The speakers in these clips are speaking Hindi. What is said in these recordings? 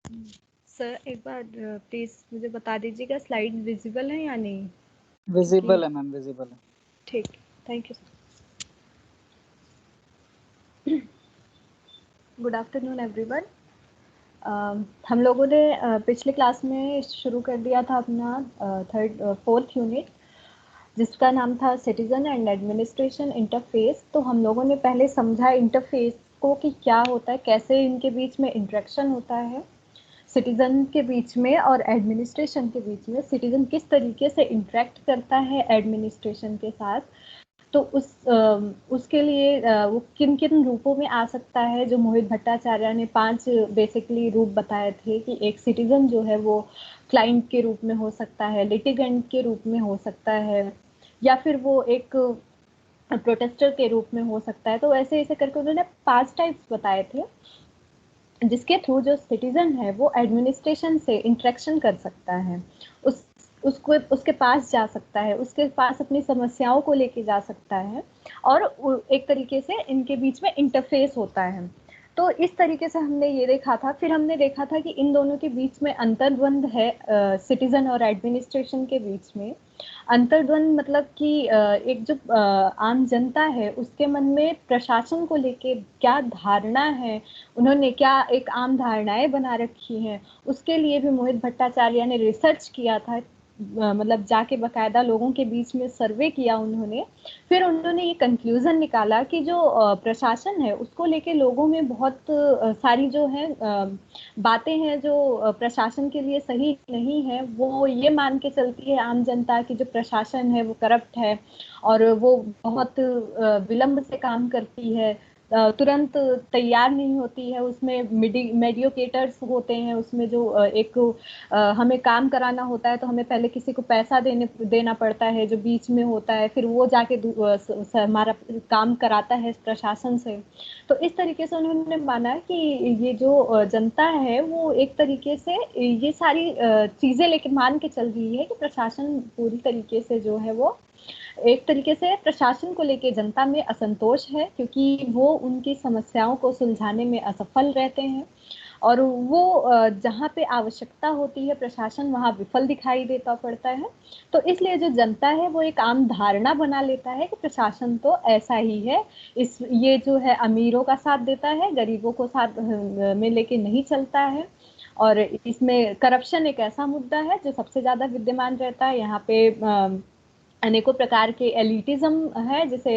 सर एक बार प्लीज मुझे बता दीजिएगा स्लाइड विजिबल है या नहीं, क्योंकि विजिबल है मैम, विजिबल है। ठीक, thank you. Good afternoon everyone. हम लोगों ने पिछले क्लास में शुरू कर दिया था अपना फोर्थ यूनिट, जिसका नाम था सिटीजन एंड एडमिनिस्ट्रेशन इंटरफेस। तो हम लोगों ने पहले समझा इंटरफेस को कि क्या होता है, कैसे इनके बीच में इंटरेक्शन होता है सिटीजन के बीच में और एडमिनिस्ट्रेशन के बीच में। सिटीजन किस तरीके से इंटरेक्ट करता है एडमिनिस्ट्रेशन के साथ, तो उसके लिए वो किन किन रूपों में आ सकता है। जो मोहित भट्टाचार्य ने 5 बेसिकली रूप बताए थे कि एक सिटीजन जो है वो क्लाइंट के रूप में हो सकता है, लिटिगेंट के रूप में हो सकता है, या फिर वो एक प्रोटेस्टर के रूप में हो सकता है। तो ऐसे ऐसे करके उन्होंने 5 टाइप्स बताए थे जिसके थ्रू जो सिटीजन है वो एडमिनिस्ट्रेशन से इंटरेक्शन कर सकता है, उसको उसके पास जा सकता है, उसके पास अपनी समस्याओं को लेके जा सकता है, और एक तरीके से इनके बीच में इंटरफेस होता है। तो इस तरीके से हमने ये देखा था। फिर हमने देखा था कि इन दोनों के बीच में अंतर्द्वंद है, सिटीजन और एडमिनिस्ट्रेशन के बीच में। अंतर्द्वंद मतलब कि एक जो आम जनता है उसके मन में प्रशासन को लेके क्या धारणा है, उन्होंने क्या एक आम धारणाएं बना रखी हैं, उसके लिए भी मोहित भट्टाचार्य ने रिसर्च किया था। मतलब जाके बकायदा लोगों के बीच में सर्वे किया उन्होंने। फिर उन्होंने ये कंक्लूजन निकाला कि जो प्रशासन है उसको लेके लोगों में बहुत सारी जो है बातें हैं जो प्रशासन के लिए सही नहीं है। वो ये मान के चलती है आम जनता की जो प्रशासन है वो करप्ट है, और वो बहुत विलंब से काम करती है, तुरंत तैयार नहीं होती है, उसमें मेडियोकेटर्स होते हैं, उसमें जो एक हमें काम कराना होता है तो हमें पहले किसी को पैसा देना पड़ता है जो बीच में होता है, फिर वो जाके हमारा काम कराता है प्रशासन से। तो इस तरीके से उन्होंने माना कि ये जो जनता है वो एक तरीके से ये सारी चीजें लेके मान के चल रही है कि प्रशासन पूरी तरीके से जो है वो एक तरीके से प्रशासन को लेके जनता में असंतोष है, क्योंकि वो उनकी समस्याओं को सुलझाने में असफल रहते हैं, और वो जहाँ पे आवश्यकता होती है प्रशासन वहाँ विफल दिखाई देता पड़ता है। तो इसलिए जो जनता है वो एक आम धारणा बना लेता है कि प्रशासन तो ऐसा ही है, इस ये जो है अमीरों का साथ देता है, गरीबों को साथ में लेके नहीं चलता है। और इसमें करप्शन एक ऐसा मुद्दा है जो सबसे ज्यादा विद्यमान रहता है। यहाँ पे अनेकों प्रकार के एलिटिज्म है, जिसे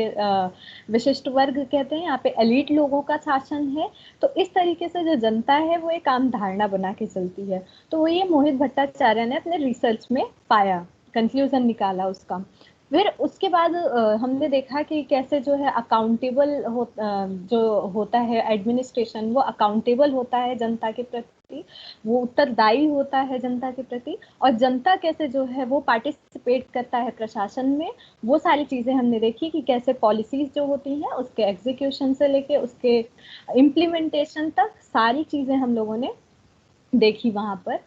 विशिष्ट वर्ग कहते हैं, यहाँ पे एलिट लोगों का शासन है। तो इस तरीके से जो जनता है वो एक आम धारणा बना के चलती है। तो वो ये मोहित भट्टाचार्य ने अपने रिसर्च में पाया, कंक्लूजन निकाला उसका। फिर उसके बाद हमने देखा कि कैसे जो है जो होता है एडमिनिस्ट्रेशन वो अकाउंटेबल होता है जनता के प्रति, वो उत्तरदायी होता है जनता के प्रति, और जनता कैसे जो है वो पार्टिसिपेट करता है प्रशासन में। वो सारी चीजें हमने देखी कि कैसे पॉलिसीज जो होती हैं उसके एग्जीक्यूशन से लेके उसके इम्प्लीमेंटेशन तक सारी चीजें हम लोगों ने देखी वहां पर।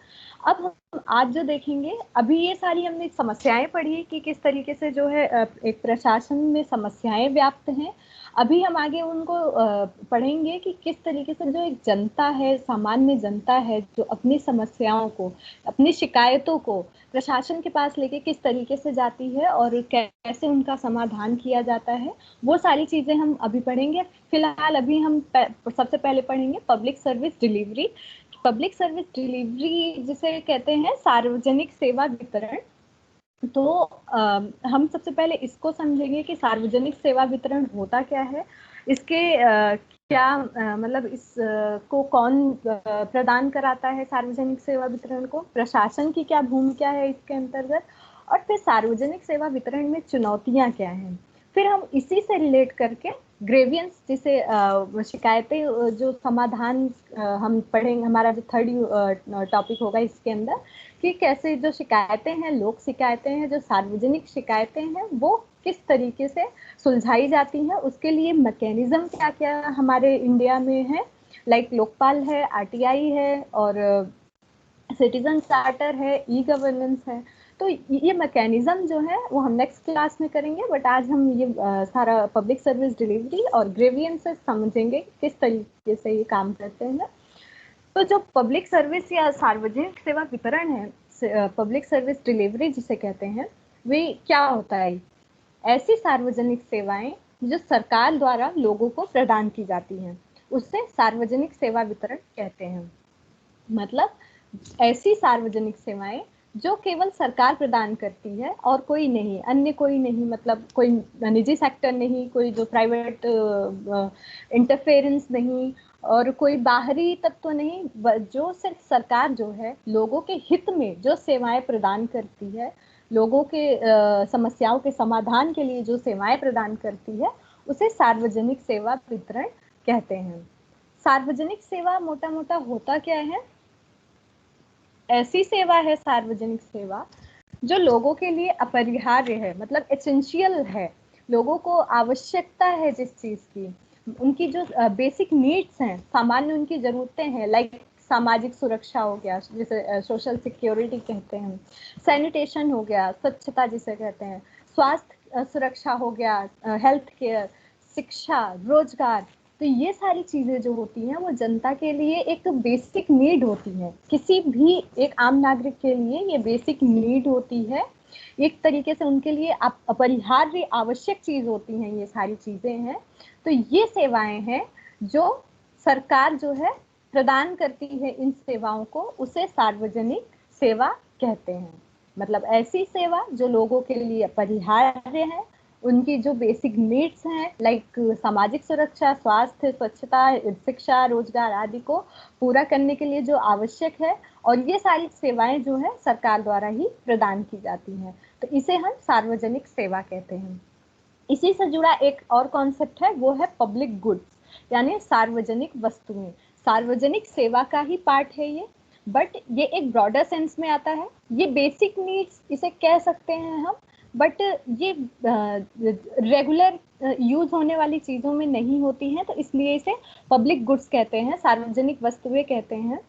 अब हम आज जो देखेंगे, अभी ये सारी हमने समस्याएं पढ़ी कि किस तरीके से जो है एक प्रशासन में समस्याएं व्याप्त हैं। अभी हम आगे उनको पढ़ेंगे कि किस तरीके से जो एक जनता है, सामान्य जनता है, जो अपनी समस्याओं को, अपनी शिकायतों को प्रशासन के पास लेके किस तरीके से जाती है और कैसे उनका समाधान किया जाता है, वो सारी चीजें हम अभी पढ़ेंगे। फिलहाल अभी हम सबसे पहले पढ़ेंगे public service delivery. Public service delivery जिसे कहते हैं सार्वजनिक सेवा वितरण। तो हम सबसे पहले इसको समझेंगे कि सार्वजनिक सेवा वितरण होता क्या है, इसके क्या मतलब इस को कौन प्रदान कराता है सार्वजनिक सेवा वितरण को, प्रशासन की क्या भूमिका है इसके अंतर्गत, और फिर सार्वजनिक सेवा वितरण में चुनौतियां क्या हैं। फिर हम इसी से रिलेट करके ग्रेवियंस जिसे शिकायतें जो समाधान हम पढ़ेंगे, हमारा जो थर्ड टॉपिक होगा इसके अंदर, कि कैसे जो शिकायतें हैं, लोक शिकायतें हैं, जो सार्वजनिक शिकायतें हैं, वो किस तरीके से सुलझाई जाती हैं, उसके लिए मैकेनिज्म क्या क्या हमारे इंडिया में है। लाइक लोकपाल है, आरटीआई है, और सिटीजन चार्टर है, ई गवर्नेंस है। तो ये मैकेनिज्म जो है वो हम नेक्स्ट क्लास में करेंगे, बट आज हम ये सारा पब्लिक सर्विस डिलीवरी और ग्रेवियंसेस समझेंगे किस तरीके से ये काम करते हैं। तो जो पब्लिक सर्विस या सार्वजनिक सेवा वितरण है, पब्लिक सर्विस डिलीवरी जिसे कहते हैं, वे क्या होता है? ऐसी सार्वजनिक सेवाएं जो सरकार द्वारा लोगों को प्रदान की जाती हैं, उसे सार्वजनिक सेवा वितरण कहते हैं। मतलब ऐसी सार्वजनिक सेवाएं जो केवल सरकार प्रदान करती है और कोई नहीं, अन्य कोई नहीं, मतलब कोई निजी सेक्टर नहीं, कोई जो प्राइवेट इंटरफेरेंस नहीं, और कोई बाहरी तत्व नहीं, जो सिर्फ सरकार जो है लोगों के हित में जो सेवाएं प्रदान करती है, लोगों के समस्याओं के समाधान के लिए जो सेवाएं प्रदान करती है, उसे सार्वजनिक सेवा वितरण कहते हैं। सार्वजनिक सेवा मोटा मोटा होता क्या है? ऐसी सेवा है सार्वजनिक सेवा जो लोगों के लिए अपरिहार्य है, मतलब एसेंशियल है, लोगों को आवश्यकता है जिस चीज की, उनकी जो बेसिक नीड्स हैं, सामान्य उनकी जरूरतें हैं, लाइक सामाजिक सुरक्षा हो गया जिसे सोशल सिक्योरिटी कहते हैं, सैनिटेशन हो गया, स्वच्छता जिसे कहते हैं, स्वास्थ्य सुरक्षा हो गया, हेल्थ केयर, शिक्षा, रोजगार। तो ये सारी चीजें जो होती हैं वो जनता के लिए एक बेसिक नीड होती है, किसी भी एक आम नागरिक के लिए ये बेसिक नीड होती है, एक तरीके से उनके लिए अपरिहार्य आवश्यक चीज होती हैं, ये सारी चीजें हैं। तो ये सेवाएं हैं जो सरकार जो है प्रदान करती है, इन सेवाओं को उसे सार्वजनिक सेवा कहते हैं। मतलब ऐसी सेवा जो लोगों के लिए अपरिहार्य है, उनकी जो बेसिक नीड्स हैं, लाइक सामाजिक सुरक्षा, स्वास्थ्य, स्वच्छता, शिक्षा, रोजगार आदि को पूरा करने के लिए जो आवश्यक है, और ये सारी सेवाएं जो है सरकार द्वारा ही प्रदान की जाती हैं, तो इसे हम सार्वजनिक सेवा कहते हैं। इसी से जुड़ा एक और कॉन्सेप्ट है, वो है पब्लिक गुड्स, यानी सार्वजनिक वस्तुएं। सार्वजनिक सेवा का ही पार्ट है ये, बट ये एक ब्रॉडर सेंस में आता है। ये बेसिक नीड्स इसे कह सकते हैं हम, बट ये रेगुलर यूज होने वाली चीजों में नहीं होती हैं, तो इसलिए इसे पब्लिक गुड्स कहते हैं, सार्वजनिक वस्तुएं कहते हैं।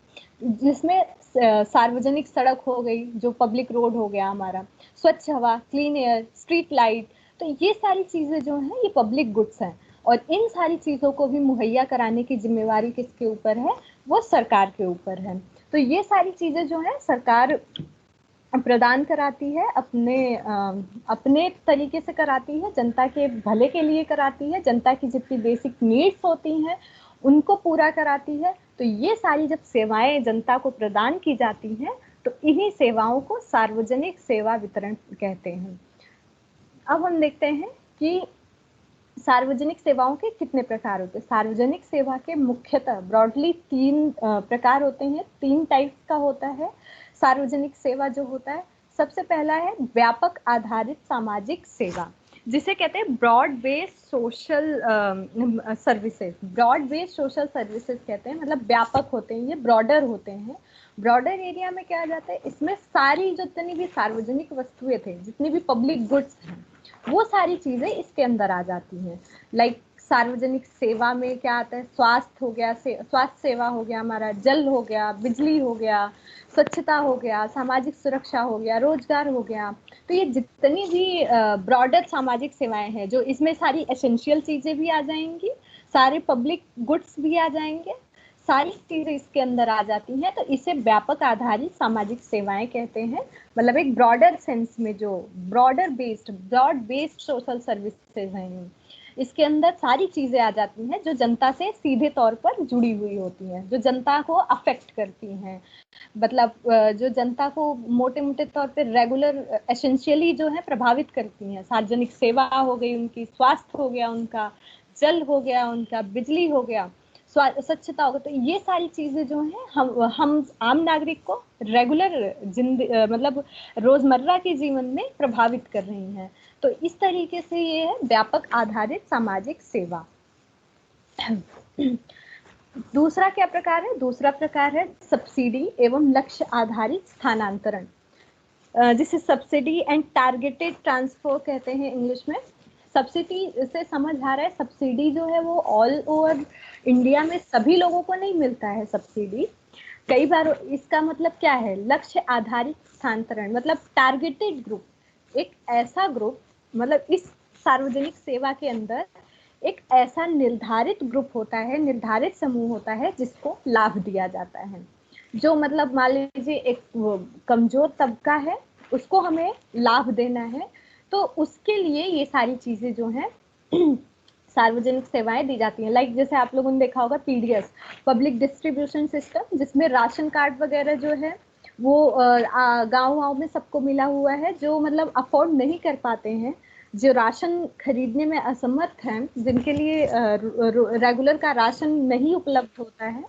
जिसमें सार्वजनिक सड़क हो गई, जो पब्लिक रोड हो गया हमारा, स्वच्छ हवा, क्लीन एयर, स्ट्रीट लाइट, तो ये सारी चीजें जो हैं ये पब्लिक गुड्स हैं। और इन सारी चीजों को भी मुहैया कराने की जिम्मेवारी किसके ऊपर है? वो सरकार के ऊपर है। तो ये सारी चीजें जो है सरकार प्रदान कराती है, अपने तरीके से कराती है, जनता के भले के लिए कराती है, जनता की जितनी बेसिक नीड्स होती हैं उनको पूरा कराती है। तो ये सारी जब सेवाएं जनता को प्रदान की जाती हैं, तो इन्हीं सेवाओं को सार्वजनिक सेवा वितरण कहते हैं। अब हम देखते हैं कि सार्वजनिक सेवाओं के कितने प्रकार होते हैं। सार्वजनिक सेवा के मुख्यतः ब्रॉडली 3 प्रकार होते हैं, 3 टाइप्स का होता है सार्वजनिक सेवा जो होता है। सबसे पहला है व्यापक आधारित सामाजिक सेवा, जिसे कहते हैं broad based social services. Broad based social services कहते हैं, मतलब व्यापक होते हैं, ये ब्रॉडर होते हैं। ब्रॉडर एरिया में क्या आ जाता है, इसमें सारी जितनी भी सार्वजनिक वस्तुएं थे, जितनी भी पब्लिक गुड्स हैं, वो सारी चीजें इसके अंदर आ जाती हैं। लाइक सार्वजनिक सेवा में क्या आता है? स्वास्थ्य हो गया, स्वास्थ्य सेवा हो गया हमारा, जल हो गया, बिजली हो गया, स्वच्छता हो गया, सामाजिक सुरक्षा हो गया, रोजगार हो गया। तो ये जितनी भी ब्रॉडर सामाजिक सेवाएं हैं, जो इसमें सारी एसेंशियल चीजें भी आ जाएंगी, सारे पब्लिक गुड्स भी आ जाएंगे, सारी चीजें इसके अंदर आ जाती हैं, तो इसे व्यापक आधारित सामाजिक सेवाएं कहते हैं। मतलब एक ब्रॉडर सेंस में जो ब्रॉड बेस्ड सोशल सर्विसेज हैं, इसके अंदर सारी चीजें आ जाती हैं जो जनता से सीधे तौर पर जुड़ी हुई होती हैं, जो जनता को अफेक्ट करती हैं, मतलब जो जनता को मोटे मोटे तौर पे रेगुलर एसेंशियली जो है प्रभावित करती हैं। सार्वजनिक सेवा हो गई उनकी, स्वास्थ्य हो गया उनका, जल हो गया उनका, बिजली हो गया, स्वच्छता होगा। तो ये सारी चीजें जो हैं हम आम नागरिक को रेगुलर मतलब रोजमर्रा के जीवन में प्रभावित कर रही हैं। तो इस तरीके से ये है व्यापक आधारित सामाजिक सेवा। दूसरा क्या प्रकार है? दूसरा प्रकार है सब्सिडी एवं लक्ष्य आधारित स्थानांतरण, जिसे सब्सिडी एंड टारगेटेड ट्रांसफर कहते हैं इंग्लिश में। सब्सिडी से समझ आ रहा है, सब्सिडी जो है वो ऑल ओवर इंडिया में सभी लोगों को नहीं मिलता है सब्सिडी। कई बार इसका मतलब क्या है? लक्ष्य आधारित स्थानांतरण, मतलब टारगेटेड ग्रुप, एक ऐसा ग्रुप, मतलब इस सार्वजनिक सेवा के अंदर एक ऐसा निर्धारित ग्रुप होता है, निर्धारित समूह होता है जिसको लाभ दिया जाता है। जो मतलब मान लीजिए एक कमजोर तबका है, उसको हमें लाभ देना है, तो उसके लिए ये सारी चीजें जो है सार्वजनिक सेवाएं दी जाती हैं। लाइक जैसे आप लोगों ने देखा होगा पीडीएस, पब्लिक डिस्ट्रीब्यूशन सिस्टम, जिसमें राशन कार्ड वगैरह जो है वो गाँव में सबको मिला हुआ है। जो मतलब अफोर्ड नहीं कर पाते हैं, जो राशन खरीदने में असमर्थ हैं, जिनके लिए रेगुलर का राशन नहीं उपलब्ध होता है,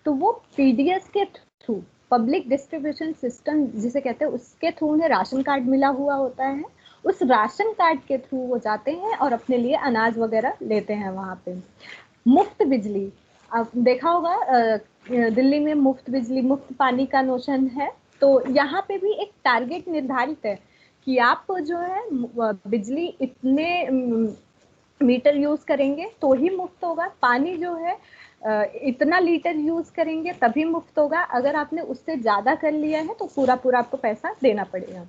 तो वो पीडीएस के थ्रू, पब्लिक डिस्ट्रीब्यूशन सिस्टम जिसे कहते हैं, उसके थ्रू उन्हें राशन कार्ड मिला हुआ होता है। उस राशन कार्ड के थ्रू वो जाते हैं और अपने लिए अनाज वगैरह लेते हैं वहां पे। मुफ्त बिजली, आप देखा होगा दिल्ली में मुफ्त बिजली, मुफ्त पानी का नोशन है। तो यहाँ पे भी एक टारगेट निर्धारित है कि आप जो है बिजली इतने मीटर यूज करेंगे तो ही मुफ्त होगा, पानी जो है इतना लीटर यूज करेंगे तभी मुफ्त होगा, अगर आपने उससे ज्यादा कर लिया है तो पूरा पूरा आपको पैसा देना पड़ेगा।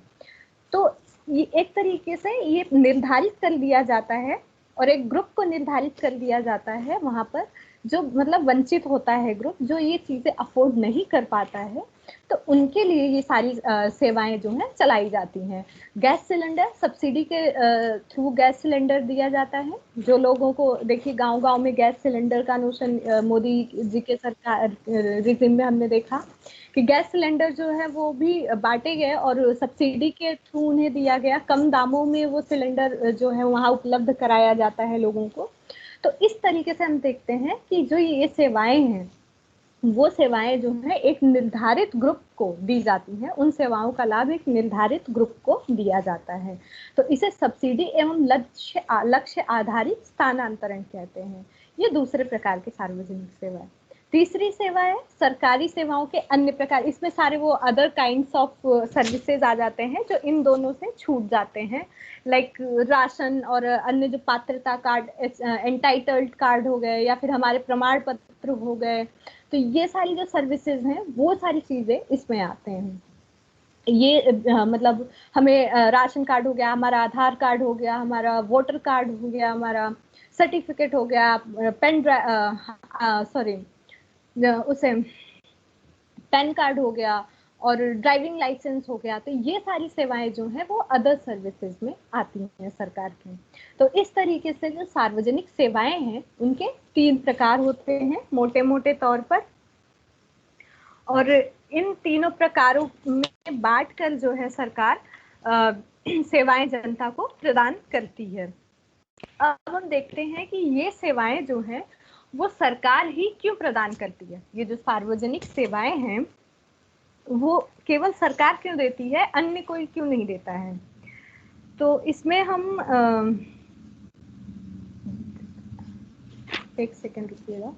तो ये एक तरीके से ये निर्धारित कर दिया जाता है और एक ग्रुप को निर्धारित कर दिया जाता है वहां पर, जो मतलब वंचित होता है ग्रुप, जो ये चीजें अफोर्ड नहीं कर पाता है, तो उनके लिए ये सारी सेवाएं जो हैं चलाई जाती हैं। गैस सिलेंडर, सब्सिडी के थ्रू गैस सिलेंडर दिया जाता है। जो लोगों को देखिए गांव गांव में गैस सिलेंडर का नोशन मोदी जी के सरकार रिजिम में हमने देखा कि गैस सिलेंडर जो है वो भी बांटे गए और सब्सिडी के थ्रू उन्हें दिया गया, कम दामों में वो सिलेंडर जो है वहाँ उपलब्ध कराया जाता है लोगों को। तो इस तरीके से हम देखते हैं कि जो ये सेवाएं हैं, वो सेवाएं जो है एक निर्धारित ग्रुप को दी जाती हैं, उन सेवाओं का लाभ एक निर्धारित ग्रुप को दिया जाता है। तो इसे सब्सिडी एवं लक्ष्य आधारित स्थानांतरण कहते हैं। ये दूसरे प्रकार के सार्वजनिक सेवा है। तीसरी सेवा है सरकारी सेवाओं के अन्य प्रकार। इसमें सारे वो अदर काइंड्स ऑफ सर्विसेज आ जाते हैं जो इन दोनों से छूट जाते हैं। लाइक राशन और अन्य जो पात्रता कार्ड, एंटाइटल्ड कार्ड हो गए, या फिर हमारे प्रमाण पत्र हो गए। तो ये सारी जो सर्विसेज हैं वो सारी चीजें इसमें आते हैं। ये मतलब हमें राशन कार्ड हो गया, हमारा आधार कार्ड हो गया, हमारा वोटर कार्ड हो गया, हमारा सर्टिफिकेट हो गया, पेन सॉरी उसे पैन कार्ड हो गया और ड्राइविंग लाइसेंस हो गया। तो ये सारी सेवाएं जो हैं वो अदर सर्विसेज में आती हैं सरकार की। तो इस तरीके से जो सार्वजनिक सेवाएं हैं उनके 3 प्रकार होते हैं मोटे मोटे तौर पर, और इन तीनों प्रकारों में बांटकर जो है सरकार सेवाएं जनता को प्रदान करती है। अब हम देखते हैं कि ये सेवाएं जो हैं वो सरकार ही क्यों प्रदान करती है। ये जो सार्वजनिक सेवाएं हैं वो केवल सरकार क्यों देती है, अन्य कोई क्यों नहीं देता है। तो इसमें हम एक सेकंड रुकिएगा।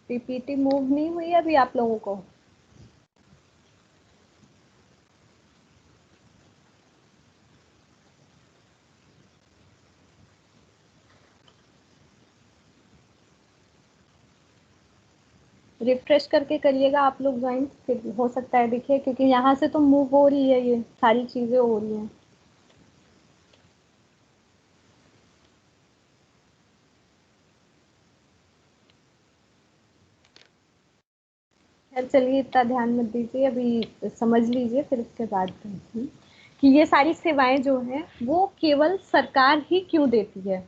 पीपीटी मूव नहीं हुई अभी आप लोगों को? रिफ्रेश करके करिएगा आप लोग ज्वाइन, फिर हो सकता है दिखे, क्योंकि यहाँ से तो मूव हो रही है, ये सारी चीजें हो रही हैं। चलिए इतना ध्यान मत दीजिए, अभी समझ लीजिए फिर उसके बाद कि ये सारी सेवाएं जो हैं वो केवल सरकार ही क्यों देती है,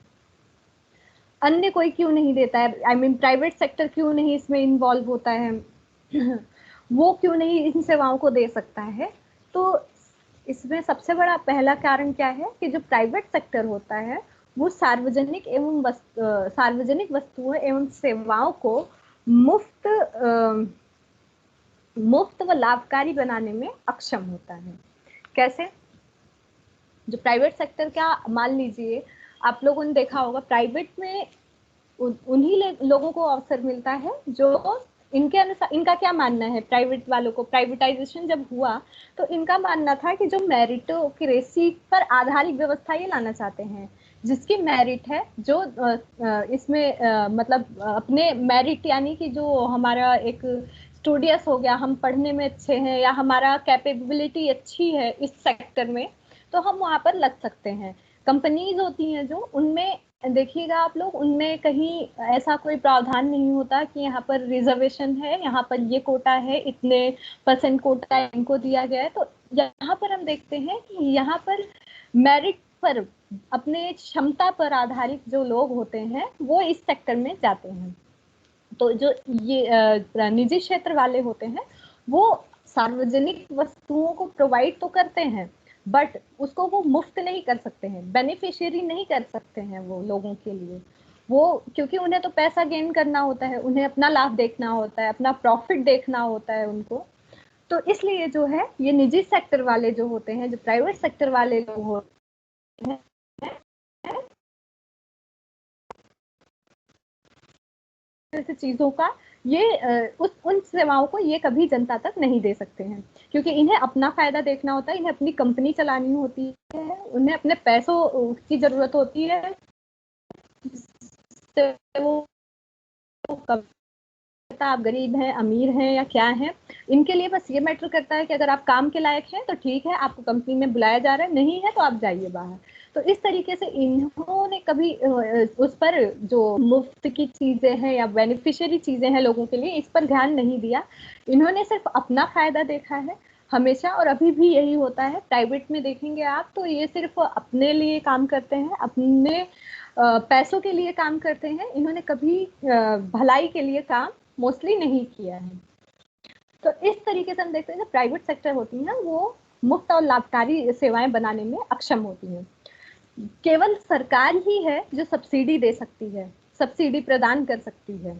अन्य कोई क्यों नहीं देता है। आई मीन प्राइवेट सेक्टर क्यों नहीं इसमें इन्वॉल्व होता है वो क्यों नहीं इन सेवाओं को दे सकता है। तो इसमें सबसे बड़ा पहला कारण क्या है कि जो प्राइवेट सेक्टर होता है वो सार्वजनिक वस्तुओं एवं सेवाओं को मुफ्त व लाभकारी बनाने में अक्षम होता है। कैसे? जो प्राइवेट सेक्टर का, मान लीजिए आप लोगों ने देखा होगा प्राइवेट में उन्हीं लोगों को अवसर मिलता है जो इनके अनुसार, इनका क्या मानना है, प्राइवेट वालों को प्राइवेटाइजेशन जब हुआ तो इनका मानना था कि जो मेरिटोक्रेसी पर आधारित व्यवस्था ये लाना चाहते हैं, जिसकी मेरिट है, जो इसमें मतलब अपने मेरिट यानी कि जो हमारा एक स्टूडियस हो गया, हम पढ़ने में अच्छे हैं या हमारा कैपेबिलिटी अच्छी है इस सेक्टर में, तो हम वहाँ पर लग सकते हैं। कंपनीज होती हैं जो, उनमें देखिएगा आप लोग, उनमें कहीं ऐसा कोई प्रावधान नहीं होता कि यहाँ पर रिजर्वेशन है, यहाँ पर ये कोटा है, इतने % कोटा इनको दिया गया है। तो यहाँ पर हम देखते हैं कि यहाँ पर मेरिट पर, अपने क्षमता पर आधारित जो लोग होते हैं वो इस सेक्टर में जाते हैं। तो जो ये निजी क्षेत्र वाले होते हैं वो सार्वजनिक वस्तुओं को प्रोवाइड तो करते हैं, बट उसको वो मुफ्त नहीं कर सकते हैं, बेनिफिशियरी नहीं कर सकते हैं वो लोगों के लिए। वो क्योंकि उन्हें तो पैसा गेन करना होता है, उन्हें अपना लाभ देखना होता है, अपना प्रॉफिट देखना होता है उनको। तो इसलिए जो है ये निजी सेक्टर वाले जो होते हैं, जो प्राइवेट सेक्टर वाले लोग होते हैं, ऐसी चीजों का ये उन सेवाओं को ये कभी जनता तक नहीं दे सकते हैं, क्योंकि इन्हें अपना फायदा देखना होता है, इन्हें अपनी कंपनी चलानी होती है, उन्हें अपने पैसों की जरूरत होती है। वो आप गरीब हैं, अमीर हैं या क्या हैं, इनके लिए बस ये मैटर करता है कि अगर आप काम के लायक हैं तो ठीक है, आपको कंपनी में बुलाया जा रहा है, नहीं है तो आप जाइए बाहर। तो इस तरीके से इन्होंने कभी उस पर जो मुफ्त की चीजें हैं या बेनिफिशियरी चीजें हैं लोगों के लिए, इस पर ध्यान नहीं दिया। इन्होंने सिर्फ अपना फायदा देखा है हमेशा, और अभी भी यही होता है। प्राइवेट में देखेंगे आप तो ये सिर्फ अपने लिए काम करते हैं, अपने पैसों के लिए काम करते हैं। इन्होंने कभी भलाई के लिए काम मोस्टली नहीं किया है। तो इस तरीके से हम देखते हैं जो प्राइवेट सेक्टर होती है वो मुफ्त और लाभकारी सेवाएं बनाने में अक्षम होती हैं। केवल सरकार ही है जो सब्सिडी दे सकती है, सब्सिडी प्रदान कर सकती है।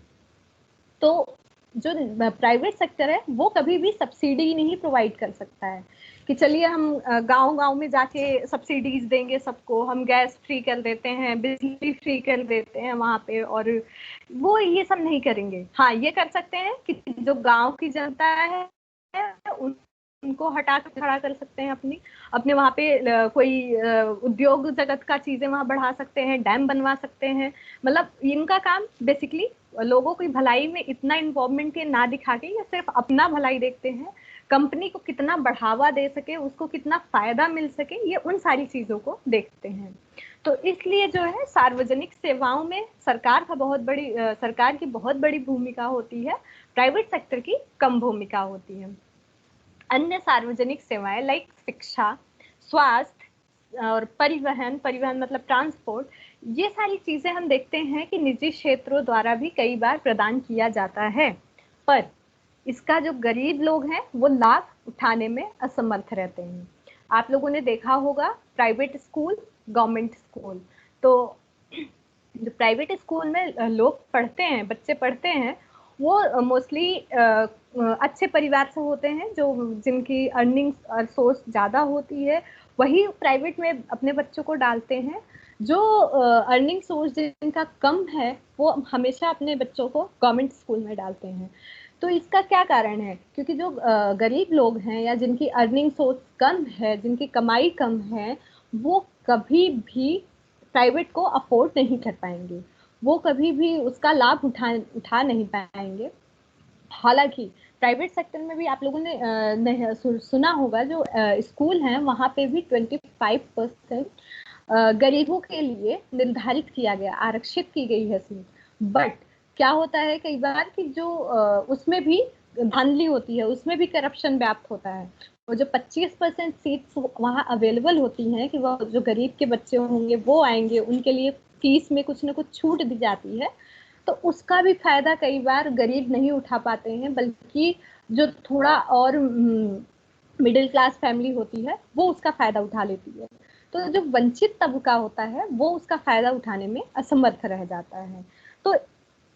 तो जो प्राइवेट सेक्टर है वो कभी भी सब्सिडी नहीं प्रोवाइड कर सकता है कि चलिए हम गांव-गांव में जाके सब्सिडीज देंगे सबको, हम गैस फ्री कर देते हैं, बिजली फ्री कर देते हैं वहां पे, और वो ये सब नहीं करेंगे। हाँ, ये कर सकते हैं कि जो गांव की जनता है उनको हटा कर खड़ा कर सकते हैं, अपने वहाँ पे कोई उद्योग जगत का चीजें वहां बढ़ा सकते हैं, डैम बनवा सकते हैं। मतलब इनका काम बेसिकली लोगों की भलाई में इतना इन्वॉल्वमेंट के ना दिखा के ये सिर्फ अपना भलाई देखते हैं, कंपनी को कितना बढ़ावा दे सके, उसको कितना फायदा मिल सके, ये उन सारी चीजों को देखते हैं। तो इसलिए जो है सार्वजनिक सेवाओं में सरकार की बहुत बड़ी भूमिका होती है, प्राइवेट सेक्टर की कम भूमिका होती है। अन्य सार्वजनिक सेवाएं लाइक शिक्षा, स्वास्थ्य और परिवहन मतलब ट्रांसपोर्ट, ये सारी चीजें हम देखते हैं कि निजी क्षेत्रों द्वारा भी कई बार प्रदान किया जाता है, पर इसका जो गरीब लोग हैं वो लाभ उठाने में असमर्थ रहते हैं। आप लोगों ने देखा होगा प्राइवेट स्कूल, गवर्नमेंट स्कूल, तो जो प्राइवेट स्कूल में लोग पढ़ते हैं, बच्चे पढ़ते हैं, वो मोस्टली अच्छे परिवार से होते हैं, जो जिनकी अर्निंग सोर्स ज़्यादा होती है, वही प्राइवेट में अपने बच्चों को डालते हैं। जो अर्निंग सोर्स जिनका कम है वो हमेशा अपने बच्चों को गवर्नमेंट स्कूल में डालते हैं। तो इसका क्या कारण है? क्योंकि जो गरीब लोग हैं या जिनकी अर्निंग सोर्स कम है, जिनकी कमाई कम है, वो कभी भी प्राइवेट को अफोर्ड नहीं कर पाएंगे, वो कभी भी उसका लाभ उठा नहीं पाएंगे। हालांकि प्राइवेट सेक्टर में भी आप लोगों ने सुना होगा, जो स्कूल हैं वहाँ पे भी 25% गरीबों के लिए निर्धारित किया गया, आरक्षित की गई है सीट। बट क्या होता है कई बार कि जो उसमें भी धांधली होती है, उसमें भी करप्शन व्याप्त होता है। और जो 25% सीट्स वहाँ अवेलेबल होती हैं कि वो जो गरीब के बच्चे होंगे वो आएंगे, उनके लिए फीस में कुछ ना कुछ छूट दी जाती है, तो उसका भी फायदा कई बार गरीब नहीं उठा पाते हैं, बल्कि जो थोड़ा और मिडिल क्लास फैमिली होती है वो उसका फायदा उठा लेती है। तो जो वंचित तबका होता है वो उसका फायदा उठाने में असमर्थ रह जाता है। तो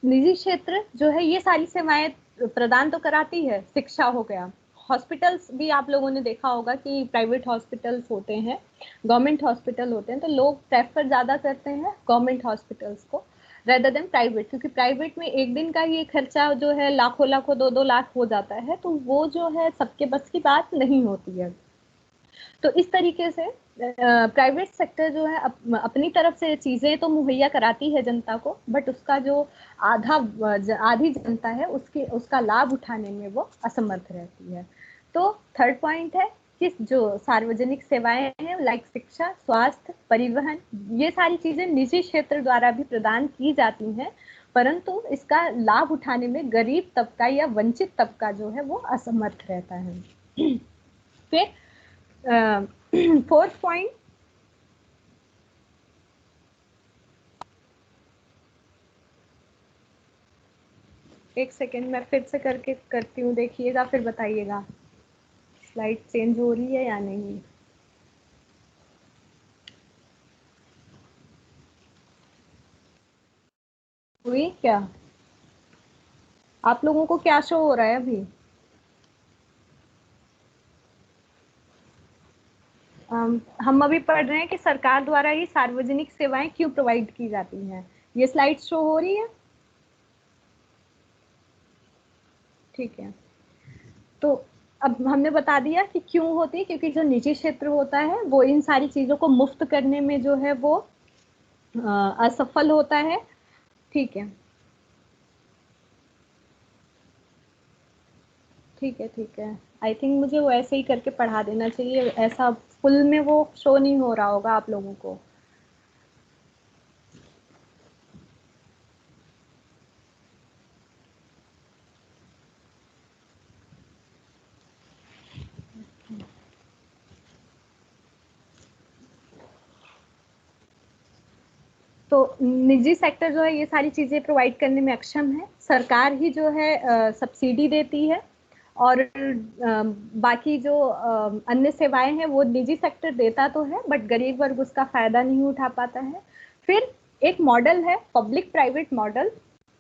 निजी क्षेत्र जो है ये सारी सेवाएं प्रदान तो कराती है, शिक्षा हो गया, हॉस्पिटल्स भी आप लोगों ने देखा होगा कि प्राइवेट हॉस्पिटल्स होते हैं, गवर्नमेंट हॉस्पिटल होते हैं, तो लोग प्रेफर ज़्यादा करते हैं गवर्नमेंट हॉस्पिटल्स को रेदर देन प्राइवेट, क्योंकि प्राइवेट में एक दिन का ये खर्चा जो है लाखों लाखों 2-2 लाख हो जाता है, तो वो जो है सबके बस की बात नहीं होती है। तो इस तरीके से प्राइवेट सेक्टर जो है अपनी तरफ से चीजें तो मुहैया कराती है जनता को, बट उसका जो आधी जनता है उसका लाभ उठाने में वो असमर्थ रहती है। तो थर्ड पॉइंट है कि जो सार्वजनिक सेवाएं हैं लाइक शिक्षा, स्वास्थ्य, परिवहन, ये सारी चीजें निजी क्षेत्र द्वारा भी प्रदान की जाती हैं, परंतु इसका लाभ उठाने में गरीब तबका या वंचित तबका जो है वो असमर्थ रहता है। फिर फोर्थ पॉइंट, एक सेकेंड मैं फिर से करके करती हूँ, देखिएगा फिर बताइएगा स्लाइड चेंज हो रही है या नहीं। हुई क्या? आप लोगों को क्या शो हो रहा है अभी? हम अभी पढ़ रहे हैं कि सरकार द्वारा ही सार्वजनिक सेवाएं क्यों प्रोवाइड की जाती हैं। ये स्लाइड शो हो रही है? ठीक है, तो अब हमने बता दिया कि क्यों होती है, क्योंकि जो निजी क्षेत्र होता है वो इन सारी चीजों को मुफ्त करने में जो है वो असफल होता है। ठीक है, ठीक है, ठीक है। आई थिंक मुझे वो ऐसे ही करके पढ़ा देना चाहिए, ऐसा फुल में वो शो नहीं हो रहा होगा आप लोगों को। तो निजी सेक्टर जो है ये सारी चीजें प्रोवाइड करने में अक्षम है। सरकार ही जो है सब्सिडी देती है, और बाकी जो अन्य सेवाएं हैं वो निजी सेक्टर देता तो है, बट गरीब वर्ग उसका फायदा नहीं उठा पाता है। फिर एक मॉडल है public private model,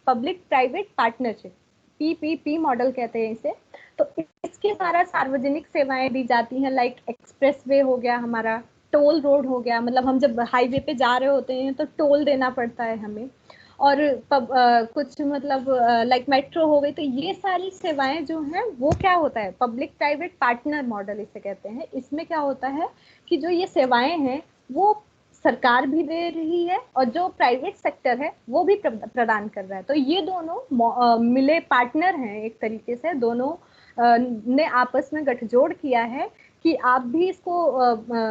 public private partnership, PPP model कहते हैं इसे। तो इसके द्वारा सार्वजनिक सेवाएं दी जाती हैं, लाइक एक्सप्रेस वे हो गया हमारा, टोल रोड हो गया, मतलब हम जब हाईवे पे जा रहे होते हैं तो टोल देना पड़ता है हमें, और कुछ मतलब लाइक मेट्रो हो गई। तो ये सारी सेवाएं जो हैं वो क्या होता है, पब्लिक प्राइवेट पार्टनर मॉडल इसे कहते हैं। इसमें क्या होता है कि जो ये सेवाएं हैं वो सरकार भी दे रही है और जो प्राइवेट सेक्टर है वो भी प्रदान कर रहा है। तो ये दोनों मिले पार्टनर हैं, एक तरीके से दोनों ने आपस में गठजोड़ किया है कि आप भी इसको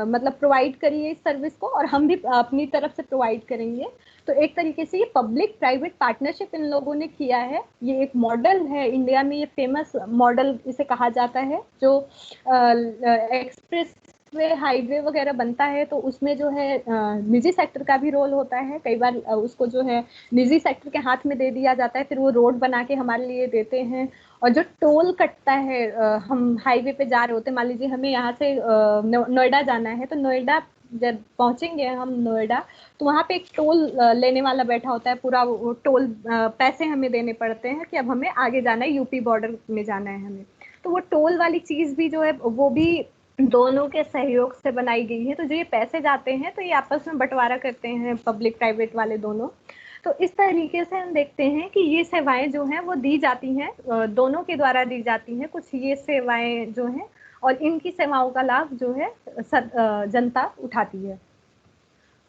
मतलब प्रोवाइड करिए इस सर्विस को, और हम भी अपनी तरफ से प्रोवाइड करेंगे। तो एक तरीके से ये पब्लिक प्राइवेट पार्टनरशिप इन लोगों ने किया है। ये एक मॉडल है, इंडिया में ये फेमस मॉडल इसे कहा जाता है। जो एक्सप्रेस वे, हाईवे वगैरह बनता है तो उसमें जो है निजी सेक्टर का भी रोल होता है। कई बार उसको जो है निजी सेक्टर के हाथ में दे दिया जाता है, फिर वो रोड बना के हमारे लिए देते हैं। और जो टोल कटता है, हम हाईवे पे जा रहे होते हैं, मान लीजिए हमें यहाँ से नोएडा जाना है, तो नोएडा जब पहुंचेंगे हम नोएडा, तो वहाँ पे एक टोल लेने वाला बैठा होता है, पूरा वो टोल पैसे हमें देने पड़ते हैं कि अब हमें आगे जाना है, यूपी बॉर्डर में जाना है हमें। तो वो टोल वाली चीज भी जो है वो भी दोनों के सहयोग से बनाई गई है। तो जो ये पैसे जाते हैं तो ये आपस में बंटवारा करते हैं पब्लिक प्राइवेट वाले दोनों। तो इस तरीके से हम देखते हैं कि ये सेवाएं जो हैं वो दी जाती हैं, दोनों के द्वारा दी जाती हैं कुछ ये सेवाएं जो हैं, और इनकी सेवाओं का लाभ जो है जनता उठाती है।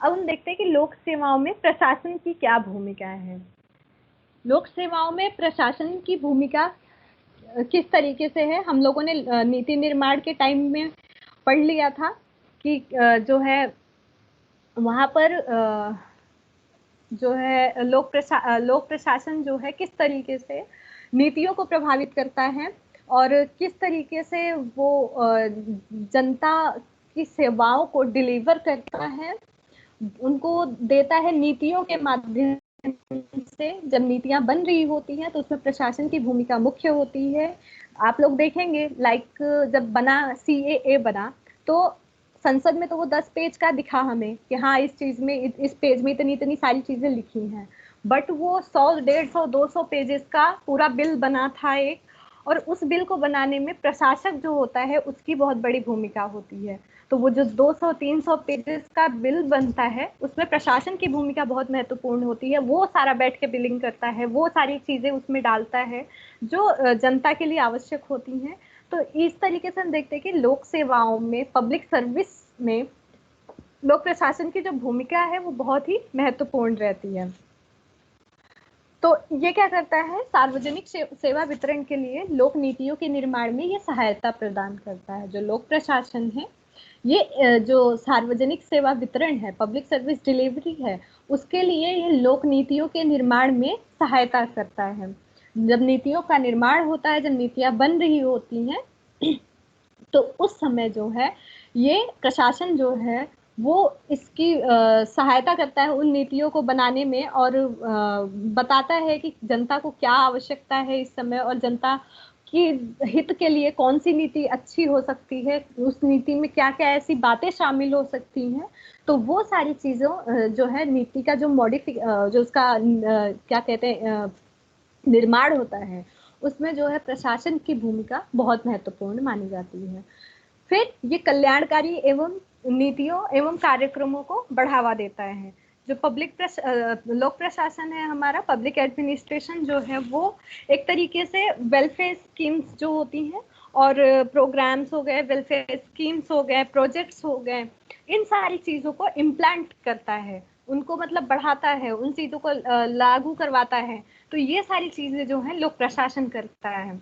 अब हम देखते हैं कि लोक सेवाओं में प्रशासन की क्या भूमिका है। लोक सेवाओं में प्रशासन की भूमिका किस तरीके से है, हम लोगों ने नीति निर्माण के टाइम में पढ़ लिया था कि जो है वहां पर जो है लोक प्रशासन जो है किस तरीके से नीतियों को प्रभावित करता है, और किस तरीके से वो जनता की सेवाओं को डिलीवर करता है, उनको देता है नीतियों के माध्यम से। जब नीतियां बन रही होती हैं तो उसमें प्रशासन की भूमिका मुख्य होती है। आप लोग देखेंगे लाइक जब बना सीएए बना, तो संसद में तो वो 10 पेज का दिखा हमें कि हाँ इस चीज में इस पेज में इतनी इतनी सारी चीजें लिखी हैं, बट वो 100, 150, 200 पेजेस का पूरा बिल बना था एक। और उस बिल को बनाने में प्रशासक जो होता है उसकी बहुत बड़ी भूमिका होती है। तो वो जो 200, 300 पेजेस का बिल बनता है उसमें प्रशासन की भूमिका बहुत महत्वपूर्ण होती है। वो सारा बैठ के बिलिंग करता है, वो सारी चीजें उसमें डालता है जो जनता के लिए आवश्यक होती हैं। तो इस तरीके से हम देखते हैं कि लोक सेवाओं में, पब्लिक सर्विस में लोक प्रशासन की जो भूमिका है वो बहुत ही महत्वपूर्ण रहती है। तो ये क्या करता है, सार्वजनिक सेवा वितरण के लिए लोक नीतियों के निर्माण में ये सहायता प्रदान करता है। जो लोक प्रशासन है, ये जो सार्वजनिक सेवा वितरण है, पब्लिक सर्विस डिलीवरी है, उसके लिए ये लोक नीतियों के निर्माण में सहायता करता है। जब नीतियों का निर्माण होता है, जब नीतियां बन रही होती हैं, तो उस समय जो है ये प्रशासन जो है वो इसकी सहायता करता है उन नीतियों को बनाने में, और बताता है कि जनता को क्या आवश्यकता है इस समय, और जनता की हित के लिए कौन सी नीति अच्छी हो सकती है, उस नीति में क्या क्या ऐसी बातें शामिल हो सकती हैं। तो वो सारी चीज़ों जो है नीति का जो जो उसका क्या कहते हैं निर्माण होता है, उसमें जो है प्रशासन की भूमिका बहुत महत्वपूर्ण मानी जाती है। फिर ये कल्याणकारी एवं नीतियों एवं कार्यक्रमों को बढ़ावा देता है। जो लोक प्रशासन है हमारा, पब्लिक एडमिनिस्ट्रेशन जो है, वो एक तरीके से वेलफेयर स्कीम्स जो होती हैं, और प्रोग्राम्स हो गए, वेलफेयर स्कीम्स हो गए, प्रोजेक्ट्स हो गए, इन सारी चीज़ों को इम्प्लांट करता है, उनको मतलब बढ़ाता है, उन चीज़ों को लागू करवाता है। तो ये सारी चीज़ें जो है लोक प्रशासन करता है,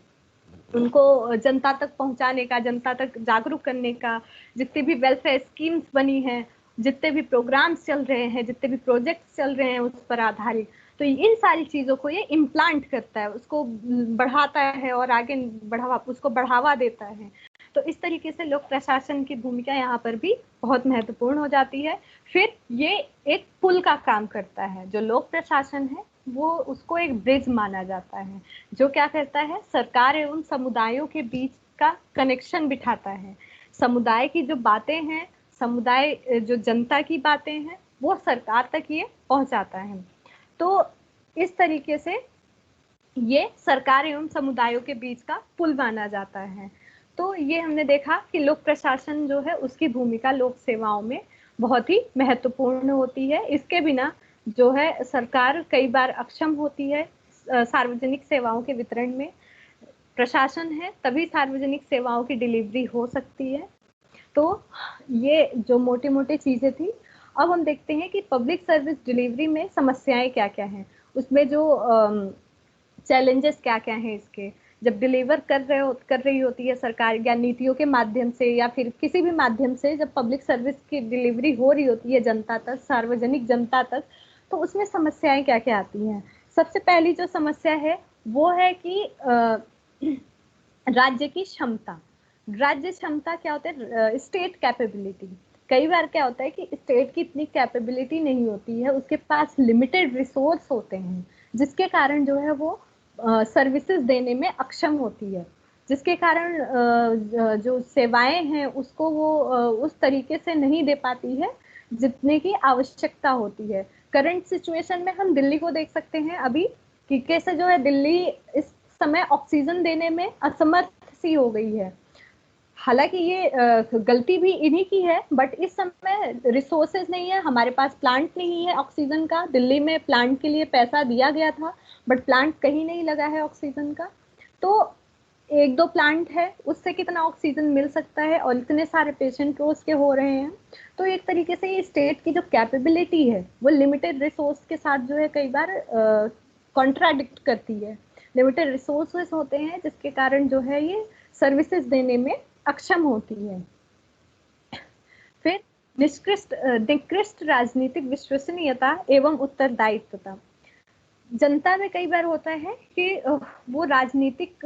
उनको जनता तक पहुंचाने का, जनता तक जागरूक करने का, जितने भी वेलफेयर स्कीम्स बनी हैं, जितने भी प्रोग्राम्स चल रहे हैं, जितने भी प्रोजेक्ट्स चल रहे हैं उस पर आधारित, तो इन सारी चीज़ों को ये इम्प्लांट करता है, उसको बढ़ाता है और आगे उसको बढ़ावा देता है। तो इस तरीके से लोक प्रशासन की भूमिका यहाँ पर भी बहुत महत्वपूर्ण हो जाती है। फिर ये एक पुल का काम करता है। जो लोक प्रशासन है वो उसको एक ब्रिज माना जाता है, जो क्या करता है, सरकार एवं समुदायों के बीच का कनेक्शन बिठाता है। समुदाय की जो बातें हैं, समुदाय जो जनता की बातें हैं, वो सरकार तक ये पहुंचाता है। तो इस तरीके से ये सरकार एवं समुदायों के बीच का पुल माना जाता है। तो ये हमने देखा कि लोक प्रशासन जो है उसकी भूमिका लोक सेवाओं में बहुत ही महत्वपूर्ण होती है। इसके बिना जो है सरकार कई बार अक्षम होती है सार्वजनिक सेवाओं के वितरण में। प्रशासन है तभी सार्वजनिक सेवाओं की डिलीवरी हो सकती है। तो ये जो मोटी मोटी चीजें थी। अब हम देखते हैं कि पब्लिक सर्विस डिलीवरी में समस्याएं क्या क्या हैं, उसमें जो चैलेंजेस क्या क्या हैं इसके। जब डिलीवर कर रही होती है सरकार, या नीतियों के माध्यम से या फिर किसी भी माध्यम से जब पब्लिक सर्विस की डिलीवरी हो रही होती है जनता तक, सार्वजनिक जनता तक, तो उसमें समस्याएं क्या क्या आती हैं। सबसे पहली जो समस्या है वो है कि राज्य की क्षमता। राज्य क्षमता क्या होता है, स्टेट कैपेबिलिटी। कई बार क्या होता है कि स्टेट की इतनी कैपेबिलिटी नहीं होती है, उसके पास लिमिटेड रिसोर्स होते हैं, जिसके कारण जो है वो सर्विसेज देने में अक्षम होती है, जिसके कारण जो सेवाएं हैं उसको वो उस तरीके से नहीं दे पाती है जितने की आवश्यकता होती है। करंट सिचुएशन में हम दिल्ली को देख सकते हैं अभी, कि कैसे जो है दिल्ली इस समय ऑक्सीजन देने में असमर्थ सी हो गई है। हालांकि ये गलती भी इन्हीं की है, बट इस समय रिसोर्सेज नहीं है, हमारे पास प्लांट नहीं है ऑक्सीजन का। दिल्ली में प्लांट के लिए पैसा दिया गया था, बट प्लांट कहीं नहीं लगा है ऑक्सीजन का। तो एक दो प्लांट है, उससे कितना ऑक्सीजन मिल सकता है, और इतने सारे पेशेंट रोज के हो रहे हैं। तो एक तरीके से ये स्टेट की जो कैपेबिलिटी है वो लिमिटेड रिसोर्स के साथ जो है कई बार कॉन्ट्राडिक्ट करती है। लिमिटेड रिसोर्सेज होते हैं जिसके कारण जो है ये सर्विसेज देने में अक्षम होती है। फिर निकृष्ट राजनीतिक विश्वसनीयता एवं उत्तरदायित्वता। जनता में कई बार होता है कि वो राजनीतिक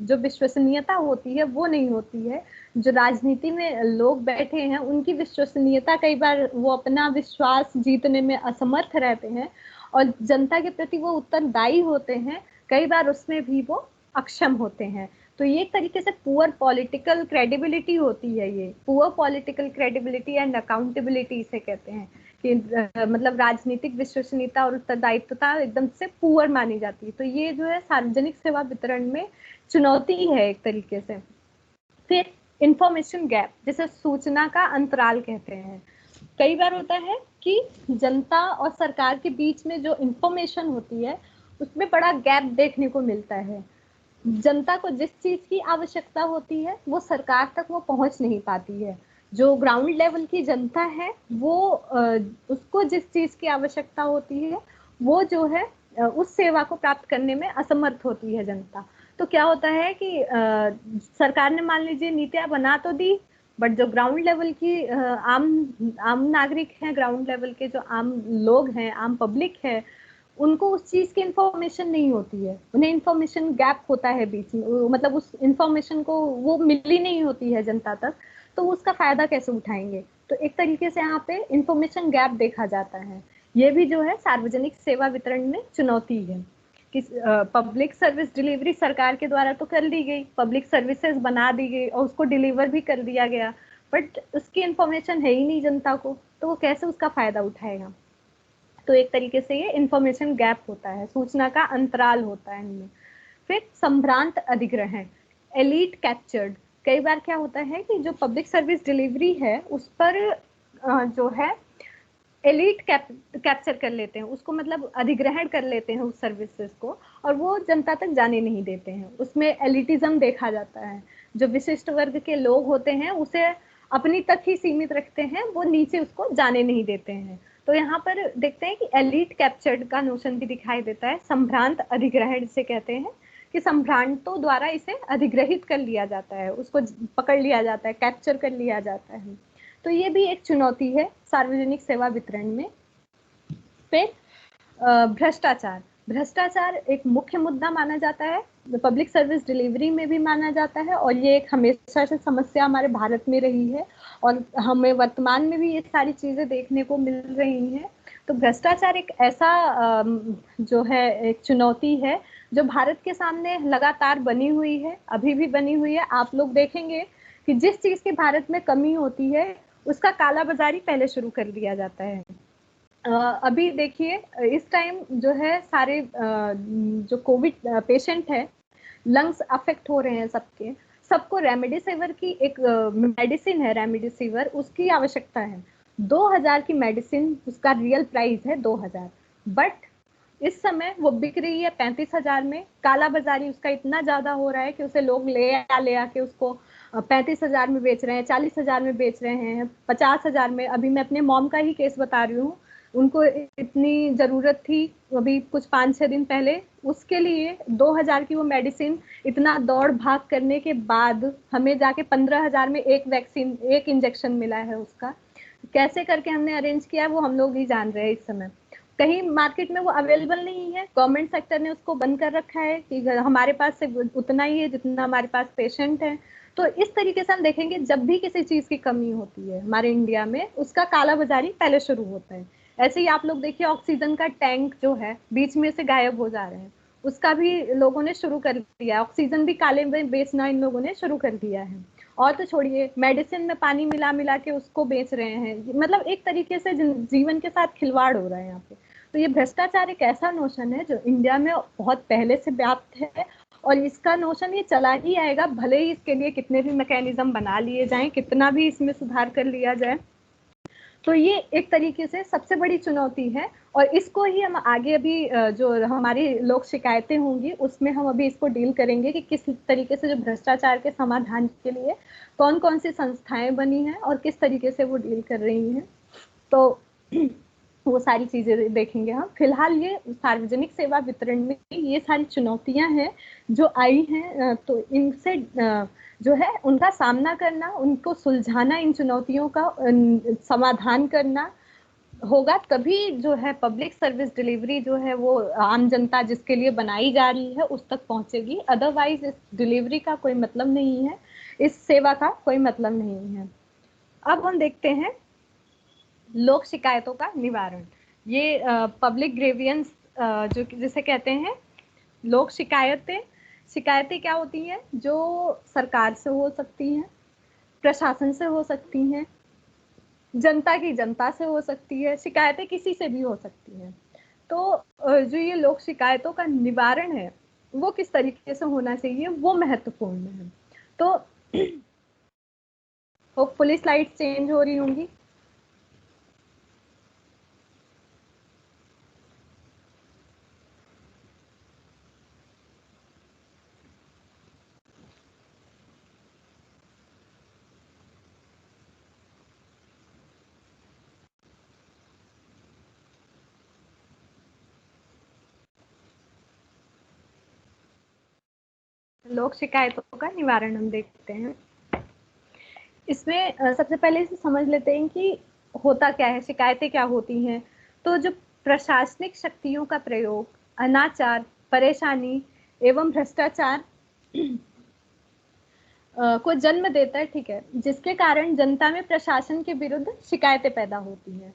जो विश्वसनीयता होती है वो नहीं होती है। जो राजनीति में लोग बैठे हैं उनकी विश्वसनीयता, कई बार वो अपना विश्वास जीतने में असमर्थ रहते हैं, और जनता के प्रति वो उत्तरदायी होते हैं, कई बार उसमें भी वो अक्षम होते हैं। तो ये एक तरीके से पुअर पॉलिटिकल क्रेडिबिलिटी होती है। ये poor political credibility and accountability इसे कहते हैं, कि मतलब राजनीतिक विश्वसनीयता और उत्तरदायित्वता एकदम से पुअर मानी जाती है। तो ये जो है सार्वजनिक सेवा वितरण में चुनौती है एक तरीके से। फिर इंफॉर्मेशन गैप, जिसे सूचना का अंतराल कहते हैं। कई बार होता है कि जनता और सरकार के बीच में जो इंफॉर्मेशन होती है उसमें बड़ा गैप देखने को मिलता है। जनता को जिस चीज की आवश्यकता होती है वो सरकार तक वो पहुंच नहीं पाती है। जो ग्राउंड लेवल की जनता है वो उसको जिस चीज की आवश्यकता होती है वो जो है उस सेवा को प्राप्त करने में असमर्थ होती है जनता। तो क्या होता है कि सरकार ने मान लीजिए नीतियां बना तो दी, बट जो ग्राउंड लेवल की आम आम नागरिक हैं, ग्राउंड लेवल के जो आम लोग हैं, आम पब्लिक है, उनको उस चीज की इंफॉर्मेशन नहीं होती है, उन्हें इंफॉर्मेशन गैप होता है बीच में, मतलब उस इंफॉर्मेशन को वो मिली नहीं होती है जनता तक, तो उसका फायदा कैसे उठाएंगे। तो एक तरीके से यहाँ पे इंफॉर्मेशन गैप देखा जाता है। ये भी जो है सार्वजनिक सेवा वितरण में चुनौती है कि पब्लिक सर्विस डिलीवरी सरकार के द्वारा तो कर दी गई, पब्लिक सर्विसेज बना दी गई और उसको डिलीवर भी कर दिया गया, बट उसकी इंफॉर्मेशन है ही नहीं जनता को, तो वो कैसे उसका फायदा उठाएगा। तो एक तरीके से ये इंफॉर्मेशन गैप होता है, सूचना का अंतराल होता है इनमें। फिर संभ्रांत अधिग्रहण, एलीट कैप्चर्ड। कई बार क्या होता है कि जो पब्लिक सर्विस डिलीवरी है उस पर जो है एलीट कैप्चर कर लेते हैं उसको, मतलब अधिग्रहण कर लेते हैं उस सर्विसेज को, और वो जनता तक जाने नहीं देते हैं। उसमें एलिटिज्म देखा जाता है, जो विशिष्ट वर्ग के लोग होते हैं उसे अपनी तक ही सीमित रखते हैं, वो नीचे उसको जाने नहीं देते हैं। तो यहाँ पर देखते हैं कि एलीट कैप्चर्ड का नोशन भी दिखाई देता है। संभ्रांत अधिग्रहण से कहते हैं कि संभ्रांतों द्वारा इसे अधिग्रहित कर लिया जाता है, उसको पकड़ लिया जाता है, कैप्चर कर लिया जाता है। तो ये भी एक चुनौती है सार्वजनिक सेवा वितरण में। फिर भ्रष्टाचार, भ्रष्टाचार एक मुख्य मुद्दा माना जाता है, पब्लिक सर्विस डिलीवरी में भी माना जाता है, और ये एक हमेशा से समस्या हमारे भारत में रही है और हमें वर्तमान में भी ये सारी चीजें देखने को मिल रही हैं। तो भ्रष्टाचार एक ऐसा जो है एक चुनौती है जो भारत के सामने लगातार बनी हुई है, अभी भी बनी हुई है। आप लोग देखेंगे कि जिस चीज की भारत में कमी होती है उसका काला बाजारी पहले शुरू कर दिया जाता है। अभी देखिए इस टाइम जो है सारे जो कोविड पेशेंट है, लंग्स अफेक्ट हो रहे हैं सबके, सबको रेमडेसिविर की एक मेडिसिन है, रेमडेसिविर, उसकी आवश्यकता है। 2000 की मेडिसिन, उसका रियल प्राइस है 2000, बट इस समय वो बिक रही है 35,000 में। काला बाजारी उसका इतना ज्यादा हो रहा है कि उसे लोग ले आके उसको 35,000 में बेच रहे हैं, 40,000 में बेच रहे हैं, 50,000 में। अभी मैं अपने मॉम का ही केस बता रही हूँ, उनको इतनी जरूरत थी अभी कुछ 5-6 दिन पहले, उसके लिए 2000 की वो मेडिसिन, इतना दौड़ भाग करने के बाद हमें जाके 15,000 में एक वैक्सीन, एक इंजेक्शन मिला है उसका। कैसे करके हमने अरेंज किया है वो हम लोग ही जान रहे हैं इस समय। कहीं मार्केट में वो अवेलेबल नहीं है, गवर्नमेंट सेक्टर ने उसको बंद कर रखा है कि हमारे पास से उतना ही है जितना हमारे पास पेशेंट है। तो इस तरीके से हम देखेंगे जब भी किसी चीज की कमी होती है हमारे इंडिया में, उसका काला बाजारी पहले शुरू होता है। ऐसे ही आप लोग देखिए ऑक्सीजन का टैंक जो है बीच में से गायब हो जा रहे हैं, उसका भी लोगों ने शुरू कर दिया, ऑक्सीजन भी काले में बेचना इन लोगों ने शुरू कर दिया है। और तो छोड़िए मेडिसिन में पानी मिला मिला के उसको बेच रहे हैं, मतलब एक तरीके से जीवन के साथ खिलवाड़ हो रहा है यहाँ पे। तो ये भ्रष्टाचार एक ऐसा नोशन है जो इंडिया में बहुत पहले से व्याप्त है, और इसका नोशन ये चला ही आएगा, भले ही इसके लिए कितने भी मैकेनिज्म बना लिए जाएं, कितना भी इसमें सुधार कर लिया जाए। तो ये एक तरीके से सबसे बड़ी चुनौती है, और इसको ही हम आगे अभी जो हमारी लोक शिकायतें होंगी उसमें हम अभी इसको डील करेंगे कि किस तरीके से जो भ्रष्टाचार के समाधान के लिए कौन कौन सी संस्थाएं बनी हैं और किस तरीके से वो डील कर रही हैं। तो वो सारी चीजें देखेंगे हम। फिलहाल ये सार्वजनिक सेवा वितरण में ये सारी चुनौतियां हैं जो आई हैं, तो इनसे जो है उनका सामना करना, उनको सुलझाना, इन चुनौतियों का समाधान करना होगा, तभी जो है पब्लिक सर्विस डिलीवरी जो है वो आम जनता जिसके लिए बनाई जा रही है उस तक पहुंचेगी। अदरवाइज इस डिलीवरी का कोई मतलब नहीं है, इस सेवा का कोई मतलब नहीं है। अब हम देखते हैं लोक शिकायतों का निवारण। ये पब्लिक ग्रेवियंस जो जिसे कहते हैं लोक शिकायतें। शिकायतें क्या होती हैं? जो सरकार से हो सकती हैं, प्रशासन से हो सकती हैं, जनता की जनता से हो सकती है, शिकायतें किसी से भी हो सकती हैं। तो जो ये लोक शिकायतों का निवारण है वो किस तरीके से होना चाहिए वो महत्वपूर्ण है। तो होपफुली स्लाइड्स चेंज हो रही होंगी। लोक शिकायतों का निवारण हम देखते हैं। इसमें सबसे पहले से समझ लेते हैं कि होता क्या है, शिकायतें क्या होती हैं। तो जो प्रशासनिक शक्तियों का प्रयोग अनाचार, परेशानी एवं भ्रष्टाचार को जन्म देता है, ठीक है, जिसके कारण जनता में प्रशासन के विरुद्ध शिकायतें पैदा होती हैं।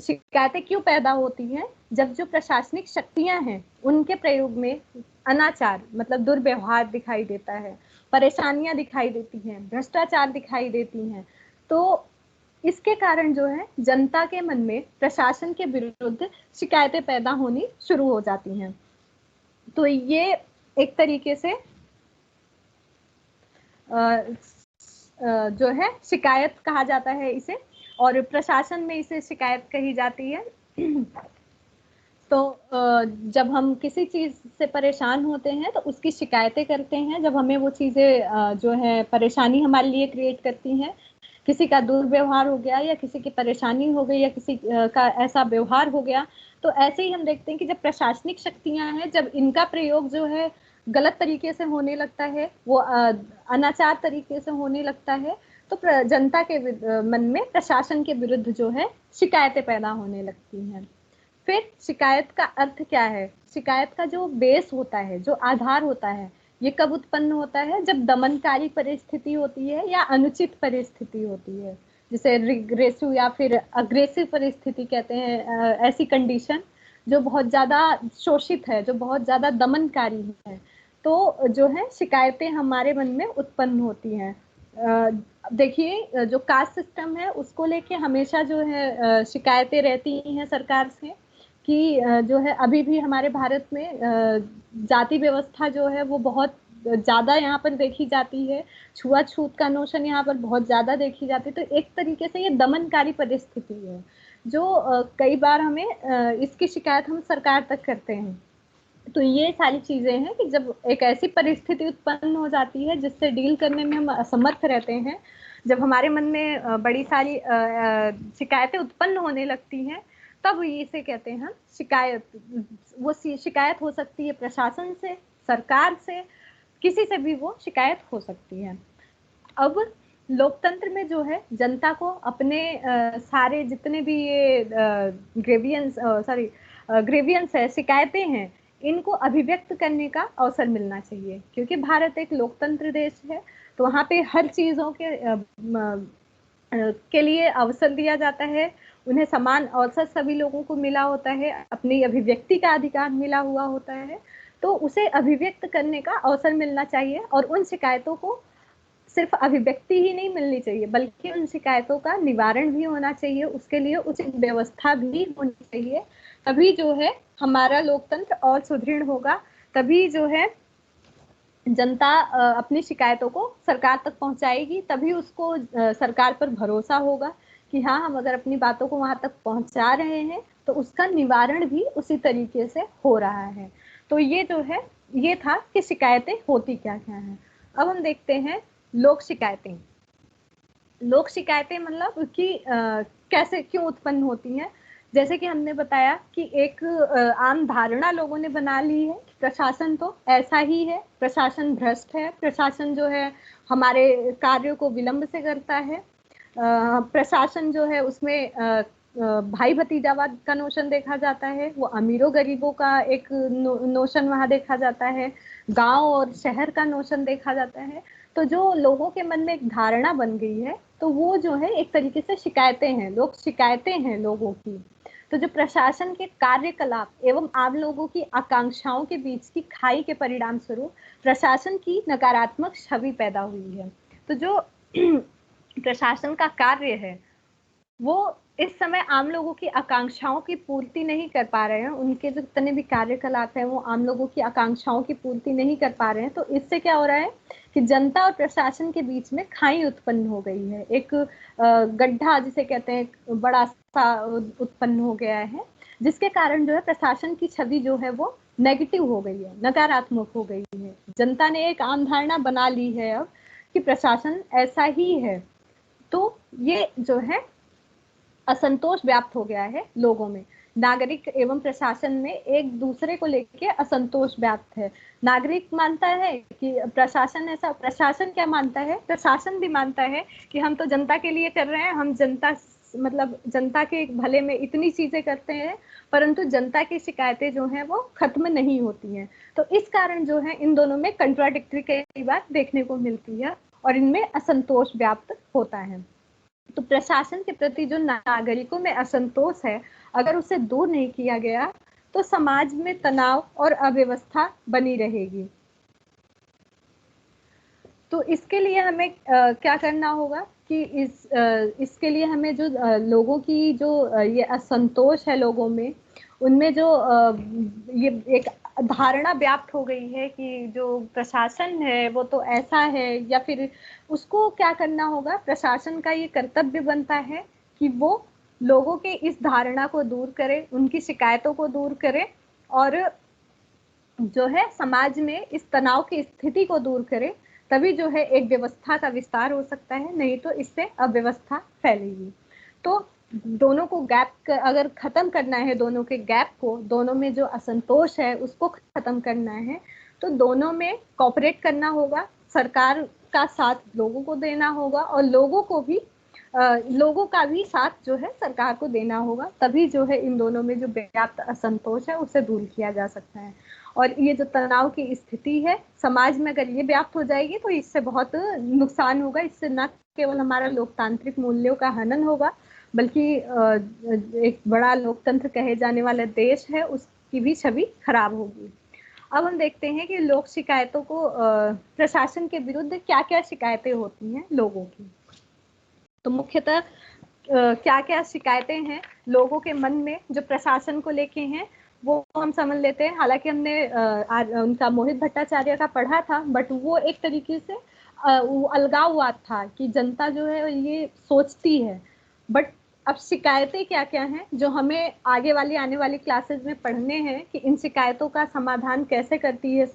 शिकायतें क्यों पैदा होती हैं? जब जो प्रशासनिक शक्तियां हैं उनके प्रयोग में अनाचार मतलब दुर्व्यवहार दिखाई देता है, परेशानियां दिखाई देती हैं, भ्रष्टाचार दिखाई देती हैं, तो इसके कारण जो है जनता के मन में प्रशासन के विरुद्ध शिकायतें पैदा होनी शुरू हो जाती हैं। तो ये एक तरीके से जो है शिकायत कहा जाता है इसे, और प्रशासन में इसे शिकायत कही जाती है। तो जब हम किसी चीज से परेशान होते हैं तो उसकी शिकायतें करते हैं। जब हमें वो चीजें जो है परेशानी हमारे लिए क्रिएट करती हैं, किसी का दुर्व्यवहार हो गया या किसी की परेशानी हो गई या किसी का ऐसा व्यवहार हो गया, तो ऐसे ही हम देखते हैं कि जब प्रशासनिक शक्तियां हैं, जब इनका प्रयोग जो है गलत तरीके से होने लगता है, वो अनाचार तरीके से होने लगता है, तो जनता के मन में प्रशासन के विरुद्ध जो है शिकायतें पैदा होने लगती हैं। फिर शिकायत का अर्थ क्या है? शिकायत का जो बेस होता है, जो आधार होता है, ये कब उत्पन्न होता है? जब दमनकारी परिस्थिति होती है या अनुचित परिस्थिति होती है, जिसे रिग्रेसिव या फिर अग्रेसिव परिस्थिति कहते हैं। ऐसी कंडीशन जो बहुत ज्यादा शोषित है, जो बहुत ज्यादा दमनकारी है, तो जो है शिकायतें हमारे मन में उत्पन्न होती हैं। देखिए, जो कास्ट सिस्टम है उसको लेके हमेशा जो है शिकायतें रहती हैं सरकार से कि जो है अभी भी हमारे भारत में जाति व्यवस्था जो है वो बहुत ज्यादा यहाँ पर देखी जाती है। छुआछूत का नोशन यहाँ पर बहुत ज्यादा देखी जाती है। तो एक तरीके से ये दमनकारी परिस्थिति है जो कई बार हमें इसकी शिकायत हम सरकार तक करते हैं। तो ये सारी चीजें हैं कि जब एक ऐसी परिस्थिति उत्पन्न हो जाती है जिससे डील करने में हम असमर्थ रहते हैं, जब हमारे मन में बड़ी सारी शिकायतें उत्पन्न होने लगती हैं, तब इसे कहते हैं शिकायत। वो शिकायत हो सकती है प्रशासन से, सरकार से, किसी से भी वो शिकायत हो सकती है। अब लोकतंत्र में जो है जनता को अपने सारे जितने भी ये ग्रेवियंस है, शिकायतें हैं, इनको अभिव्यक्त करने का अवसर मिलना चाहिए, क्योंकि भारत एक लोकतंत्र देश है। तो वहाँ पे हर चीजों के लिए अवसर दिया जाता है, उन्हें समान अवसर सभी लोगों को मिला होता है, अपनी अभिव्यक्ति का अधिकार मिला हुआ होता है, तो उसे अभिव्यक्त करने का अवसर मिलना चाहिए। और उन शिकायतों को सिर्फ अभिव्यक्ति ही नहीं मिलनी चाहिए, बल्कि उन शिकायतों का निवारण भी होना चाहिए, उसके लिए उचित व्यवस्था भी होनी चाहिए। तभी जो है हमारा लोकतंत्र और सुदृढ़ होगा, तभी जो है जनता अपनी शिकायतों को सरकार तक पहुंचाएगी, तभी उसको सरकार पर भरोसा होगा कि हाँ, हम अगर अपनी बातों को वहां तक पहुंचा रहे हैं तो उसका निवारण भी उसी तरीके से हो रहा है। तो ये जो है, ये था कि शिकायतें होती क्या क्या हैं। अब हम देखते हैं लोक शिकायतें। लोक शिकायतें मतलब कि कैसे क्यों उत्पन्न होती हैं। जैसे कि हमने बताया कि एक आम धारणा लोगों ने बना ली है कि प्रशासन तो ऐसा ही है, प्रशासन भ्रष्ट है, प्रशासन जो है हमारे कार्यों को विलंब से करता है, प्रशासन जो है उसमें भाई भतीजावाद का नोशन देखा जाता है, वो अमीरों गरीबों का एक नोशन वहां देखा जाता है, गांव और शहर का नोशन देखा जाता है। तो जो लोगों के मन में एक धारणा बन गई है, तो वो जो है एक तरीके से शिकायतें हैं, लोग शिकायतें हैं लोगों की। तो जो प्रशासन के कार्यकलाप एवं आम लोगों की आकांक्षाओं के बीच की खाई के परिणाम स्वरूप प्रशासन की नकारात्मक छवि पैदा हुई है। तो जो प्रशासन का कार्य है वो इस समय आम लोगों की आकांक्षाओं की पूर्ति नहीं कर पा रहे हैं, उनके जो जितने भी कार्यकलाप हैं वो आम लोगों की आकांक्षाओं की पूर्ति नहीं कर पा रहे हैं। तो इससे क्या हो रहा है कि जनता और प्रशासन के बीच में खाई उत्पन्न हो गई है, एक गड्ढा जिसे कहते हैं बड़ा सा उत्पन्न हो गया है, जिसके कारण जो है प्रशासन की छवि जो है वो नेगेटिव हो गई है, नकारात्मक हो गई है। जनता ने एक आम धारणा बना ली है अब कि प्रशासन ऐसा ही है। तो ये जो है असंतोष व्याप्त हो गया है लोगों में नागरिक एवं प्रशासन में एक दूसरे को लेके असंतोष व्याप्त है। नागरिक मानता है कि प्रशासन ऐसा, प्रशासन क्या मानता है, प्रशासन भी मानता है कि हम तो जनता के लिए कर रहे हैं, हम जनता मतलब जनता के भले में इतनी चीजें करते हैं, परंतु जनता की शिकायतें जो हैं वो खत्म नहीं होती हैं। तो इस कारण जो है इन दोनों में कंट्राडिक्टरी कई बार देखने को मिलती है और इनमें असंतोष व्याप्त होता है। तो प्रशासन के प्रति जो नागरिकों में असंतोष है, अगर उसे दूर नहीं किया गया तो समाज में तनाव और अव्यवस्था बनी रहेगी। तो इसके लिए हमें क्या करना होगा कि इसके लिए हमें जो लोगों की जो ये असंतोष है लोगों में, उनमें जो ये एक धारणा व्याप्त हो गई है कि जो प्रशासन है वो तो ऐसा है, या फिर उसको क्या करना होगा, प्रशासन का ये कर्तव्य बनता है कि वो लोगों के इस धारणा को दूर करे, उनकी शिकायतों को दूर करे और जो है समाज में इस तनाव की स्थिति को दूर करे। तभी जो है एक व्यवस्था का विस्तार हो सकता है, नहीं तो इससे अव्यवस्था फैलेगी। तो दोनों को गैप अगर खत्म करना है, दोनों के गैप को, दोनों में जो असंतोष है उसको खत्म करना है, तो दोनों में कोऑपरेट करना होगा, सरकार का साथ लोगों को देना होगा और लोगों का भी साथ जो है सरकार को देना होगा। तभी जो है इन दोनों में जो व्याप्त असंतोष है उसे दूर किया जा सकता है। और ये जो तनाव की स्थिति है समाज में अगर ये व्याप्त हो जाएगी तो इससे बहुत नुकसान होगा। इससे न केवल हमारा लोकतांत्रिक मूल्यों का हनन होगा, बल्कि एक बड़ा लोकतंत्र कहे जाने वाला देश है उसकी भी छवि खराब होगी। अब हम देखते हैं कि लोक शिकायतों को प्रशासन के विरुद्ध क्या क्या शिकायतें होती हैं लोगों की। तो मुख्यतः क्या क्या शिकायतें हैं लोगों के मन में जो प्रशासन को लेके हैं, वो हम समझ लेते हैं। हालांकि हमने उनका मोहित भट्टाचार्य का पढ़ा था, बट वो एक तरीके से अलगाववाद था कि जनता जो है ये सोचती है। बट अब शिकायतें क्या क्या हैं जो हमें आगे वाली आने वाली क्लासेस में पढ़ने हैं कि इन शिकायतों का समाधान कैसे करती है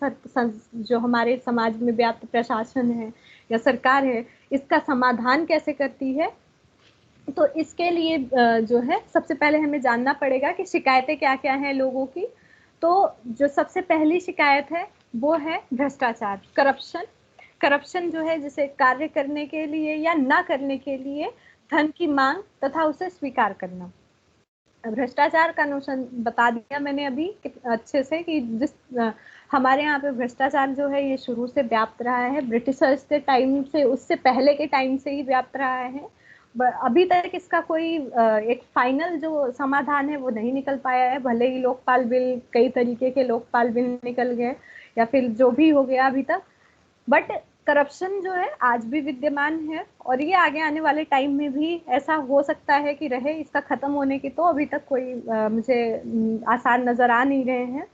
जो हमारे समाज में व्याप्त प्रशासन है या सरकार है, इसका समाधान कैसे करती है। तो इसके लिए जो है सबसे पहले हमें जानना पड़ेगा कि शिकायतें क्या क्या हैं लोगों की। तो जो सबसे पहली शिकायत है वो है भ्रष्टाचार, करप्शन। करप्शन जो है जिसे कार्य करने के लिए या ना करने के लिए धन की मांग तथा उसे स्वीकार करना। भ्रष्टाचार का नोशन बता दिया मैंने अभी अच्छे से कि जिस हमारे यहाँ पे भ्रष्टाचार जो है ये शुरू से व्याप्त रहा है, ब्रिटिशर्स के टाइम से, उससे पहले के टाइम से ही व्याप्त रहा है। अभी तक इसका कोई एक फाइनल जो समाधान है वो नहीं निकल पाया है। भले ही लोकपाल बिल, कई तरीके के लोकपाल बिल निकल गए या फिर जो भी हो गया अभी तक, बट करप्शन जो है आज भी विद्यमान है और ये आगे आने वाले टाइम में भी ऐसा हो सकता है कि रहे। इसका खत्म होने की तो अभी तक कोई मुझे आसार नजर आ नहीं रहे हैं।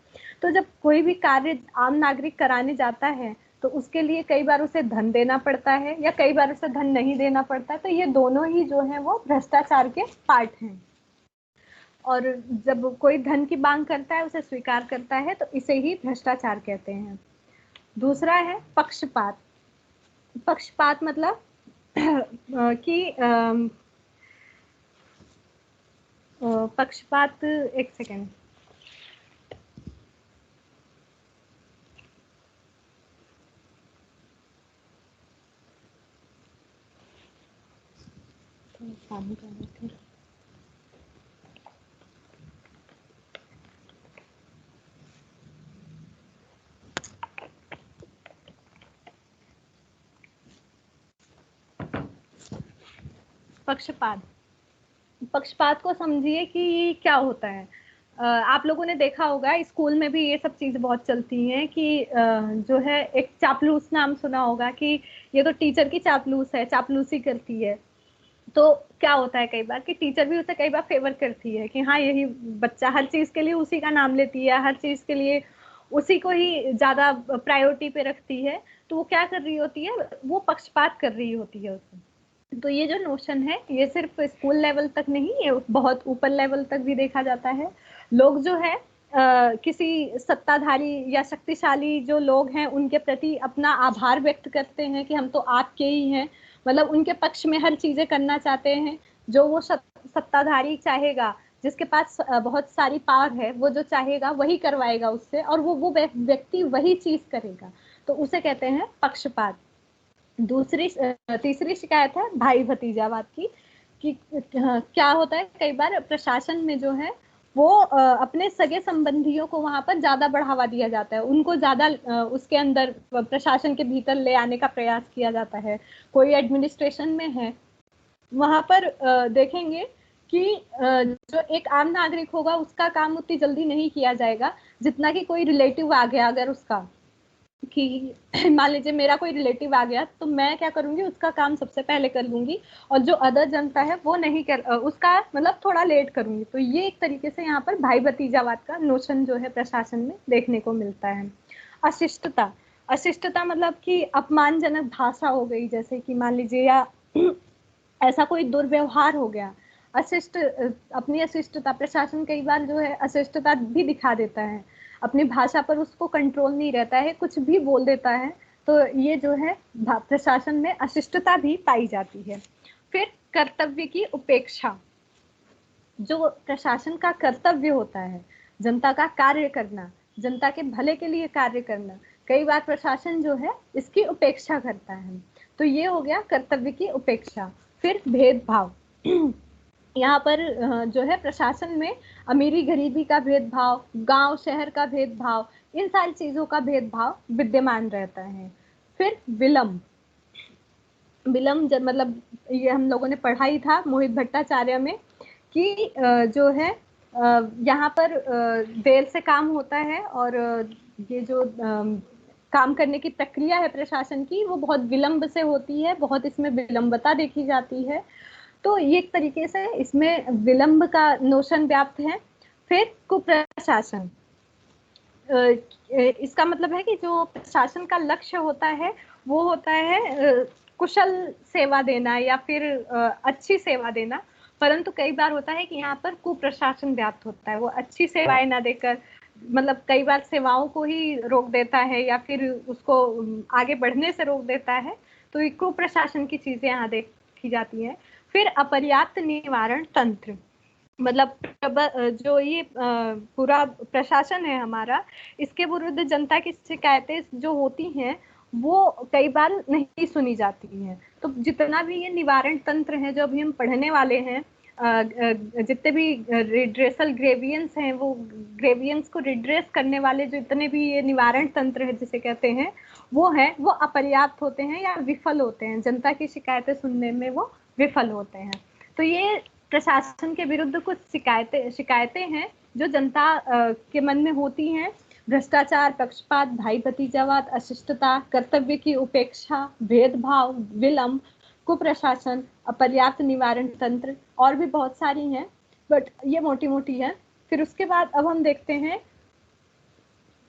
तो जब कोई भी कार्य आम नागरिक कराने जाता है तो उसके लिए कई बार उसे धन देना पड़ता है या कई बार उसे धन नहीं देना पड़ता। तो ये दोनों ही जो है वो भ्रष्टाचार के पार्ट हैं। और जब कोई धन की मांग करता है, उसे स्वीकार करता है, तो इसे ही भ्रष्टाचार कहते हैं। दूसरा है पक्षपात। पक्षपात मतलब कि पक्षपात, एक सेकेंड, पक्षपात, पक्षपात को समझिए कि क्या होता है। आप लोगों ने देखा होगा स्कूल में भी ये सब चीजें बहुत चलती हैं कि जो है एक चापलूस नाम सुना होगा कि ये तो टीचर की चापलूस है, चापलूसी करती है। तो क्या होता है कई बार कि टीचर भी उसे कई बार फेवर करती है कि हाँ यही बच्चा, हर चीज के लिए उसी का नाम लेती है, हर चीज के लिए उसी को ही ज्यादा प्रायोरिटी पे रखती है। तो वो क्या कर रही होती है, वो पक्षपात कर रही होती है उसमें। तो ये जो नोशन है ये सिर्फ स्कूल लेवल तक नहीं, ये बहुत ऊपर लेवल तक भी देखा जाता है। लोग जो है किसी सत्ताधारी या शक्तिशाली जो लोग हैं उनके प्रति अपना आभार व्यक्त करते हैं कि हम तो आपके ही हैं, मतलब उनके पक्ष में हर चीजें करना चाहते हैं जो वो सत्ताधारी चाहेगा। जिसके पास बहुत सारी पावर है, वो जो चाहेगा वही करवाएगा उससे, और वो व्यक्ति वही चीज करेगा, तो उसे कहते हैं पक्षपात। तीसरी शिकायत है भाई भतीजावाद की, कि क्या होता है कई बार प्रशासन में जो है वो अपने सगे संबंधियों को वहां पर ज्यादा बढ़ावा दिया जाता है, उनको ज्यादा उसके अंदर प्रशासन के भीतर ले आने का प्रयास किया जाता है। कोई एडमिनिस्ट्रेशन में है, वहां पर देखेंगे कि जो एक आम नागरिक होगा उसका काम उतनी जल्दी नहीं किया जाएगा जितना कि कोई रिलेटिव आ गया अगर उसका, कि मान लीजिए मेरा कोई रिलेटिव आ गया तो मैं क्या करूंगी, उसका काम सबसे पहले कर लूंगी, और जो अदर जनता है वो नहीं कर, उसका मतलब थोड़ा लेट करूंगी। तो ये एक तरीके से यहाँ पर भाई भतीजावाद का नोशन जो है प्रशासन में देखने को मिलता है। अशिष्टता, अशिष्टता मतलब कि अपमानजनक भाषा हो गई, जैसे कि मान लीजिए, या ऐसा कोई दुर्व्यवहार हो गया। अशिष्ट, अपनी अशिष्टता, प्रशासन कई बार जो है अशिष्टता भी दिखा देता है, अपनी भाषा पर उसको कंट्रोल नहीं रहता है, कुछ भी बोल देता है, तो ये जो है प्रशासन में अशिष्टता भी पाई जाती है। फिर कर्तव्य की उपेक्षा, जो प्रशासन का कर्तव्य होता है, जनता का कार्य करना, जनता के भले के लिए कार्य करना, कई बार प्रशासन जो है इसकी उपेक्षा करता है, तो ये हो गया कर्तव्य की उपेक्षा। फिर भेदभाव, यहाँ पर जो है प्रशासन में अमीरी गरीबी का भेदभाव, गांव शहर का भेदभाव, इन सारी चीजों का भेदभाव विद्यमान रहता है। फिर विलंब, विलंब मतलब ये हम लोगों ने पढ़ा ही था मोहित भट्टाचार्य में, कि जो है यहाँ पर देर से काम होता है, और ये जो काम करने की प्रक्रिया है प्रशासन की वो बहुत विलंब से होती है, बहुत इसमें विलंबता देखी जाती है। तो ये एक तरीके से इसमें विलंब का नोशन व्याप्त है। फिर कुप्रशासन, इसका मतलब है कि जो प्रशासन का लक्ष्य होता है वो होता है कुशल सेवा देना या फिर अच्छी सेवा देना, परंतु कई बार होता है कि यहाँ पर कुप्रशासन व्याप्त होता है, वो अच्छी सेवाएं ना देकर मतलब कई बार सेवाओं को ही रोक देता है या फिर उसको आगे बढ़ने से रोक देता है, तो ये कुप्रशासन की चीजें यहाँ देखी जाती हैं। फिर अपर्याप्त निवारण तंत्र, मतलब जो ये पूरा प्रशासन है हमारा, इसके विरुद्ध जनता की शिकायतें जो होती हैं वो कई बार नहीं सुनी जाती हैं। तो जितना भी ये निवारण तंत्र है जो अभी हम पढ़ने वाले हैं, जितने भी रिड्रेसल ग्रेवियंस हैं, वो ग्रेवियंस को रिड्रेस करने वाले जो इतने भी ये निवारण तंत्र है जिसे कहते हैं, वो अपर्याप्त होते हैं या विफल होते हैं, जनता की शिकायतें सुनने में वो विफल होते हैं। तो ये प्रशासन के विरुद्ध कुछ शिकायतें हैं जो जनता के मन में होती हैं। भ्रष्टाचार, पक्षपात, भाई भतीजावाद, अशिष्टता, कर्तव्य की उपेक्षा, भेदभाव, विलंब, कुप्रशासन, अपर्याप्त निवारण तंत्र, और भी बहुत सारी हैं, बट ये मोटी मोटी है। फिर उसके बाद अब हम देखते हैं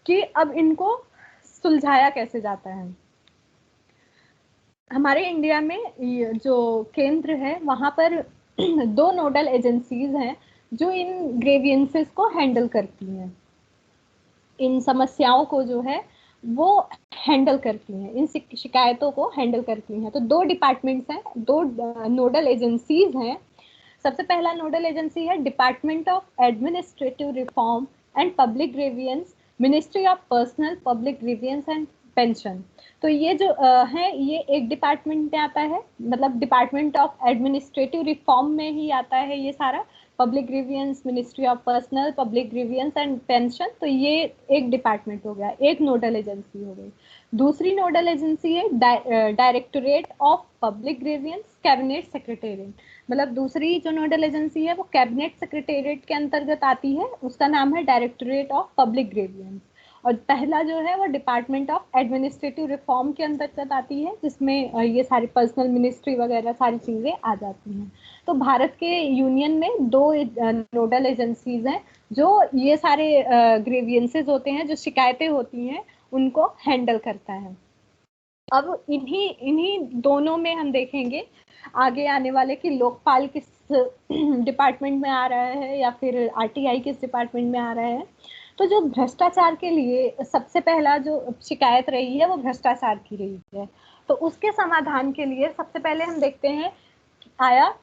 कि अब इनको सुलझाया कैसे जाता है। हमारे इंडिया में जो केंद्र है वहां पर 2 नोडल एजेंसीज हैं जो इन ग्रेवियंसेस को हैंडल करती हैं, इन समस्याओं को जो है वो हैंडल करती हैं, इन शिकायतों को हैंडल करती हैं। तो 2 डिपार्टमेंट्स हैं, 2 नोडल एजेंसीज हैं। सबसे पहला नोडल एजेंसी है department of administrative reform and public grievance, ministry of personnel public grievance and pension. तो ये जो है ये एक डिपार्टमेंट में आता है, मतलब डिपार्टमेंट ऑफ एडमिनिस्ट्रेटिव रिफॉर्म में ही आता है ये सारा, public grievance, ministry of personnel public grievance and pension. तो ये एक डिपार्टमेंट हो गया, एक नोडल एजेंसी हो गई। दूसरी नोडल एजेंसी है directorate of public grievance cabinet secretariat, मतलब दूसरी जो नोडल एजेंसी है वो कैबिनेट सेक्रेटेरिएट के अंतर्गत आती है, उसका नाम है डायरेक्टोरेट ऑफ पब्लिक ग्रीवियंस। और पहला जो है वो डिपार्टमेंट ऑफ एडमिनिस्ट्रेटिव रिफॉर्म के अंतर्गत आती है, जिसमें ये सारी पर्सनल मिनिस्ट्री वगैरह सारी चीजें आ जाती हैं। तो भारत के यूनियन में 2 नोडल एजेंसीज हैं जो ये सारे ग्रीवियंसेस होते हैं, जो शिकायतें होती हैं, उनको हैंडल करता है। अब इन्हीं दोनों में हम देखेंगे आगे आने वाले कि लोकपाल किस डिपार्टमेंट में आ रहा है या फिर आरटीआई किस डिपार्टमेंट में आ रहा है। तो जो भ्रष्टाचार के लिए सबसे पहला जो शिकायत रही है वो भ्रष्टाचार की रही है, तो उसके समाधान के लिए सबसे पहले हम देखते हैं आया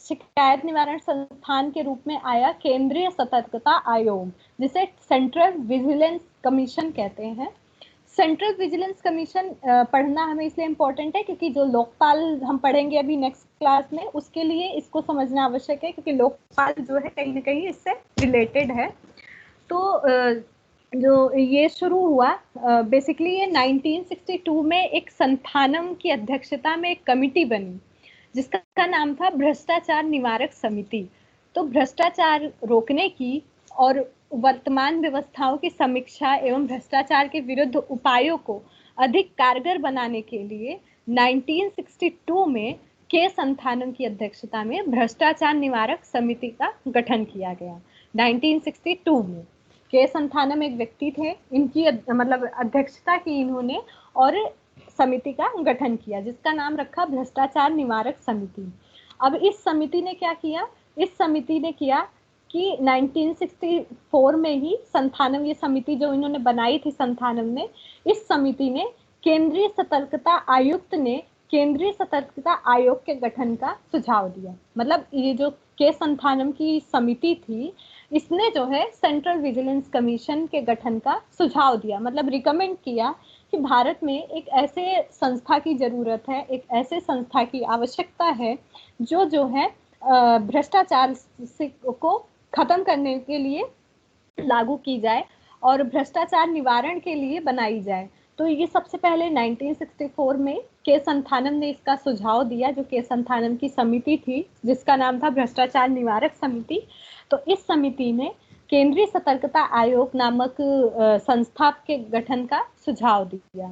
शिकायत निवारण संस्थान के रूप में आया केंद्रीय सतर्कता आयोग, जिसे सेंट्रल विजिलेंस कमीशन कहते हैं। सेंट्रल विजिलेंस कमीशन पढ़ना हमें इसलिए इम्पोर्टेंट है क्योंकि जो लोकपाल हम पढ़ेंगे अभी नेक्स्ट क्लास में, उसके लिए इसको समझना आवश्यक है, क्योंकि लोकपाल जो है कहीं ना कहीं इससे रिलेटेड है। तो जो ये शुरू हुआ बेसिकली ये 1962 में एक संस्थानम की अध्यक्षता में एक कमिटी बनी जिसका नाम था भ्रष्टाचार निवारक समिति। तो भ्रष्टाचार रोकने की और वर्तमान व्यवस्थाओं की समीक्षा एवं भ्रष्टाचार के विरुद्ध उपायों को अधिक कारगर बनाने के लिए 1962 में के संथानम की अध्यक्षता में भ्रष्टाचार निवारक समिति का गठन किया गया। 1962 में के संथानम एक व्यक्ति थे, इनकी मतलब अध्यक्षता की इन्होंने और समिति का गठन किया जिसका नाम रखा भ्रष्टाचार निवारक समिति। अब इस समिति ने क्या किया, इस समिति ने किया कि 1964 में ही संथानम, ये समिति जो इन्होंने बनाई थी संथानम ने, इस समिति ने केंद्रीय सतर्कता आयुक्त ने केंद्रीय सतर्कता आयोग के गठन का सुझाव दिया। मतलब ये जो के संथानम की समिति थी, इसने जो है सेंट्रल विजिलेंस कमीशन के गठन का सुझाव दिया, मतलब रिकमेंड किया कि भारत में एक ऐसे संस्था की जरूरत है, एक ऐसे संस्था की आवश्यकता है जो है भ्रष्टाचार को खत्म करने के लिए लागू की जाए और भ्रष्टाचार निवारण के लिए बनाई जाए। तो ये सबसे पहले 1964 में के संथानम ने इसका सुझाव दिया, जो के संथानम की समिति थी जिसका नाम था भ्रष्टाचार निवारक समिति। तो इस समिति ने केंद्रीय सतर्कता आयोग नामक संस्था के गठन का सुझाव दिया।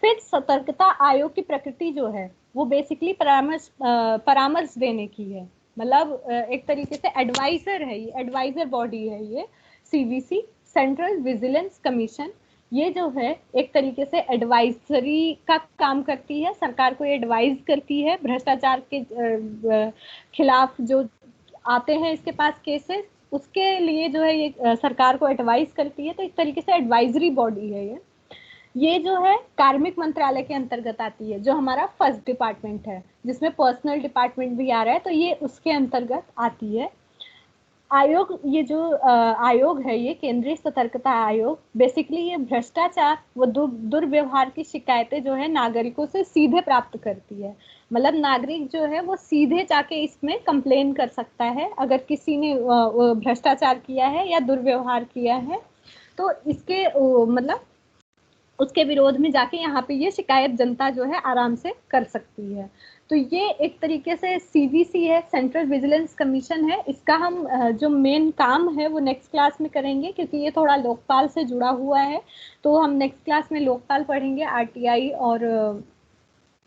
फिर सतर्कता आयोग की प्रकृति जो है वो बेसिकली परामर्श देने की है, मतलब एक तरीके से एडवाइजर है, ये एडवाइजर बॉडी है ये सीवीसी, सेंट्रल विजिलेंस कमीशन। ये जो है एक तरीके से एडवाइजरी का काम करती है, सरकार को एडवाइज करती है भ्रष्टाचार के खिलाफ जो आते हैं इसके पास केसेस, उसके लिए जो है ये सरकार को एडवाइस करती है। तो एक तरीके से एडवाइजरी बॉडी है ये जो है कार्मिक मंत्रालय के अंतर्गत आती है, जो हमारा फर्स्ट डिपार्टमेंट है जिसमें पर्सनल डिपार्टमेंट भी आ रहा है, तो ये उसके अंतर्गत आती है। आयोग, ये जो आयोग है ये केंद्रीय सतर्कता आयोग, बेसिकली ये भ्रष्टाचार व दुर्व्यवहार की शिकायतें जो है नागरिकों से सीधे प्राप्त करती है। मतलब नागरिक जो है वो सीधे जाके इसमें कंप्लेन कर सकता है अगर किसी ने भ्रष्टाचार किया है या दुर्व्यवहार किया है, तो इसके मतलब उसके विरोध में जाके यहाँ पे ये शिकायत जनता जो है आराम से कर सकती है। तो ये एक तरीके से सीवीसी है, सेंट्रल विजिलेंस कमीशन है। इसका हम जो मेन काम है वो नेक्स्ट क्लास में करेंगे क्योंकि ये थोड़ा लोकपाल से जुड़ा हुआ है। तो हम नेक्स्ट क्लास में लोकपाल पढ़ेंगे, आरटीआई और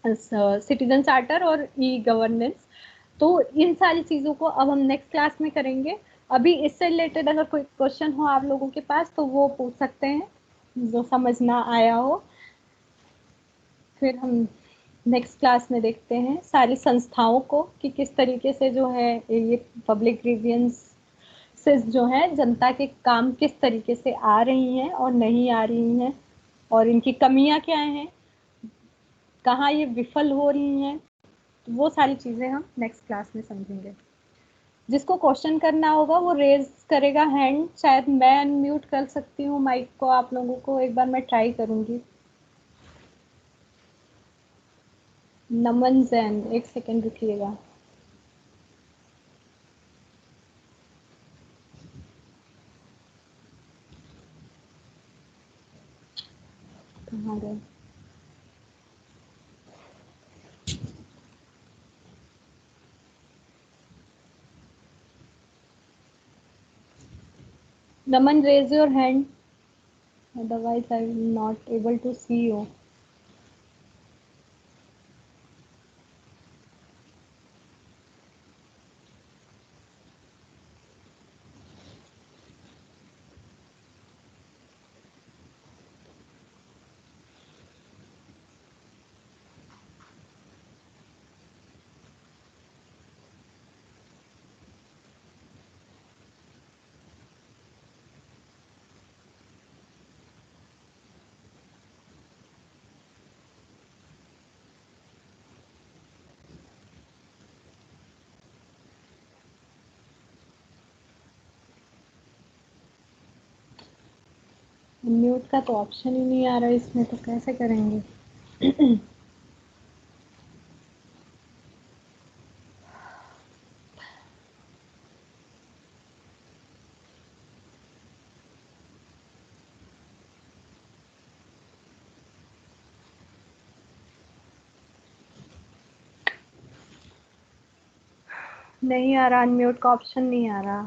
सिटीजन चार्टर और ई गवर्नेंस। तो इन सारी चीज़ों को अब हम नेक्स्ट क्लास में करेंगे। अभी इससे रिलेटेड अगर कोई क्वेश्चन हो आप लोगों के पास तो वो पूछ सकते हैं जो समझ ना आया हो। फिर हम नेक्स्ट क्लास में देखते हैं सारी संस्थाओं को कि किस तरीके से जो है ये पब्लिक ग्रीवियंसेस जो है जनता के काम किस तरीके से आ रही हैं और नहीं आ रही हैं और इनकी कमियां क्या हैं, कहाँ ये विफल हो रही हैं। तो वो सारी चीज़ें हम नेक्स्ट क्लास में समझेंगे। जिसको क्वेश्चन करना होगा वो रेज करेगा हैंड, शायद मैं अनम्यूट कर सकती हूँ माइक को आप लोगों को, एक बार मैं ट्राई करूँगी। नमन जैन, एक सेकेंड रुकिएगा। कहाँ गए? Naman, raise your hand. Otherwise, I will not able to see you. Mute का तो ऑप्शन ही नहीं आ रहा इसमें, तो कैसे करेंगे? नहीं आ रहा, अनम्यूट का ऑप्शन नहीं आ रहा।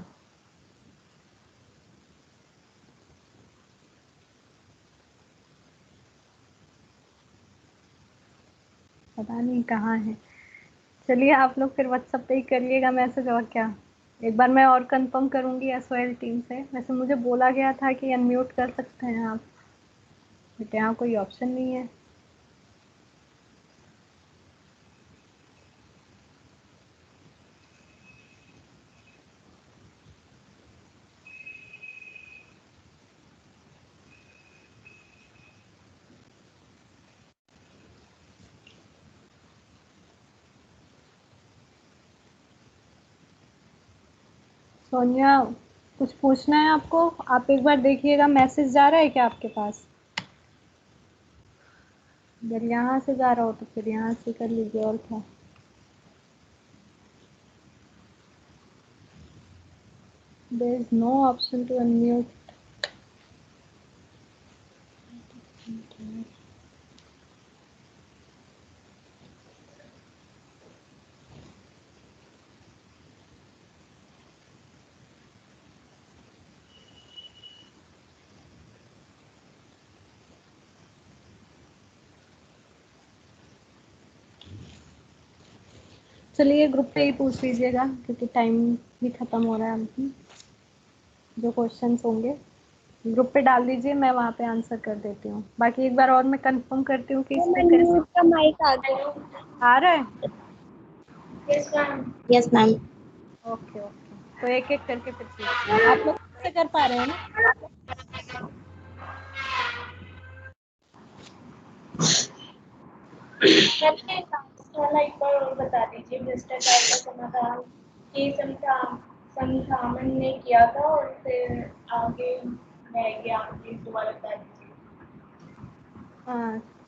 पता नहीं कहाँ है। चलिए आप लोग फिर व्हाट्सएप पे ही करिएगा मैसेज, और क्या। एक बार मैं और कंफर्म करूंगी एसओएल टीम से। वैसे मुझे बोला गया था कि अनम्यूट कर सकते हैं आप, बट यहाँ कोई ऑप्शन नहीं है। सोनिया, कुछ पूछना है आपको? आप एक बार देखिएगा मैसेज जा रहा है क्या आपके पास? अगर यहाँ से जा रहा हो तो फिर यहाँ से कर लीजिए, और क्या। There is no option to unmute. चलिए ग्रुप पे ही पूछ लीजिएगा, क्योंकि टाइम भी खत्म हो रहा है अभी। जो क्वेश्चंस होंगे ग्रुप पे डाल दीजिए, मैं वहाँ पे आंसर कर देती हूँ। बाकी एक बार और मैं कंफर्म करती हूँ कि इस पे कैसे का माइक आ गया। आ रहा है। Yes ma'am. Yes ma'am. Okay okay, तो एक एक करके फिर पूछिए। आप लोग कैसे कर पा रहे हैं ना? वाला एक बार और बता दीजिए। भ्रष्टाचार का समाधान के संथामन ने किया था और फिर आगे रह गया, आपके दोबारा बता दीजिए।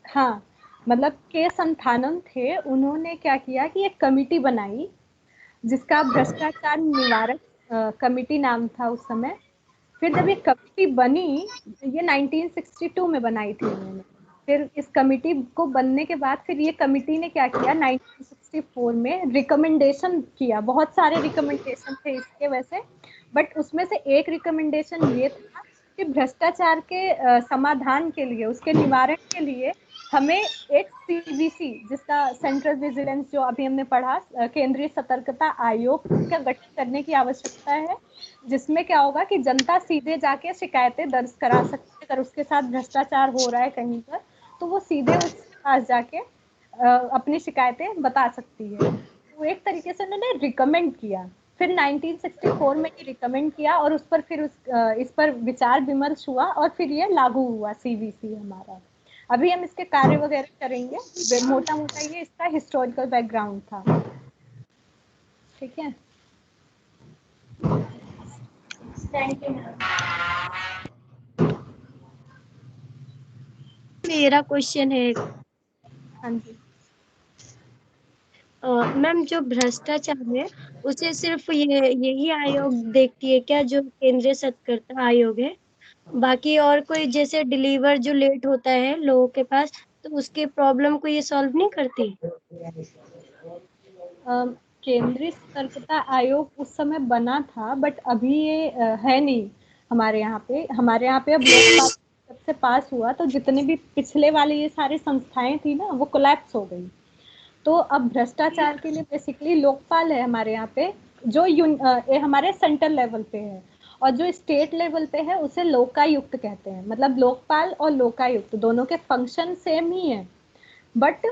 हाँ, मतलब के संथानम थे, उन्होंने क्या किया कि एक कमिटी बनाई जिसका भ्रष्टाचार निवारक कमिटी नाम था उस समय। फिर जब ये कमिटी बनी, ये 1962 में बनाई थी उन्होंने। फिर इस कमिटी को बनने के बाद फिर ये कमिटी ने क्या किया, 1964 में रिकमेंडेशन किया। बहुत सारे रिकमेंडेशन थे इसके वैसे, बट उसमें से एक रिकमेंडेशन ये था कि भ्रष्टाचार के समाधान के लिए, उसके निवारण के लिए हमें एक सीवीसी, जिसका सेंट्रल विजिलेंस जो अभी हमने पढ़ा, केंद्रीय सतर्कता आयोग का गठन करने की आवश्यकता है, जिसमें क्या होगा कि जनता सीधे जाके शिकायतें दर्ज करा सकती है। अगर उसके साथ भ्रष्टाचार हो रहा है कहीं पर, तो वो सीधे उसके पास जाके अपनी शिकायतें बता सकती है। तो एक तरीके से उन्होंने रिकमेंड किया। फिर 1964 में ये रिकमेंड किया, और उस पर फिर इस पर विचार विमर्श हुआ, और फिर ये लागू हुआ सीवीसी हमारा। अभी हम इसके कार्य वगैरह करेंगे। मोटा मोटा ये इसका हिस्टोरिकल बैकग्राउंड था। ठीक है, थैंक यू मैम। मेरा क्वेश्चन है। हाँ जी। मैम, जो भ्रष्टाचार है उसे सिर्फ यही आयोग देखती है क्या, जो केंद्रीय सतर्कता आयोग है? बाकी और कोई जैसे डिलीवर जो लेट होता है लोगों के पास, तो उसके प्रॉब्लम को ये सॉल्व नहीं करती? केंद्रीय सतर्कता आयोग उस समय बना था, बट अभी ये है नहीं हमारे यहाँ पे। अब लोकपाल जब से पास हुआ, तो जितने भी पिछले वाले ये सारी संस्थाएं थी ना, वो कोलैप्स हो गई। तो अब भ्रष्टाचार के लिए बेसिकली लोकपाल है हमारे यहाँ पे, जो हमारे सेंट्रल लेवल पे है। और जो स्टेट लेवल पे है उसे लोकायुक्त कहते हैं। मतलब लोकपाल और लोकायुक्त दोनों के फंक्शन सेम ही है, बट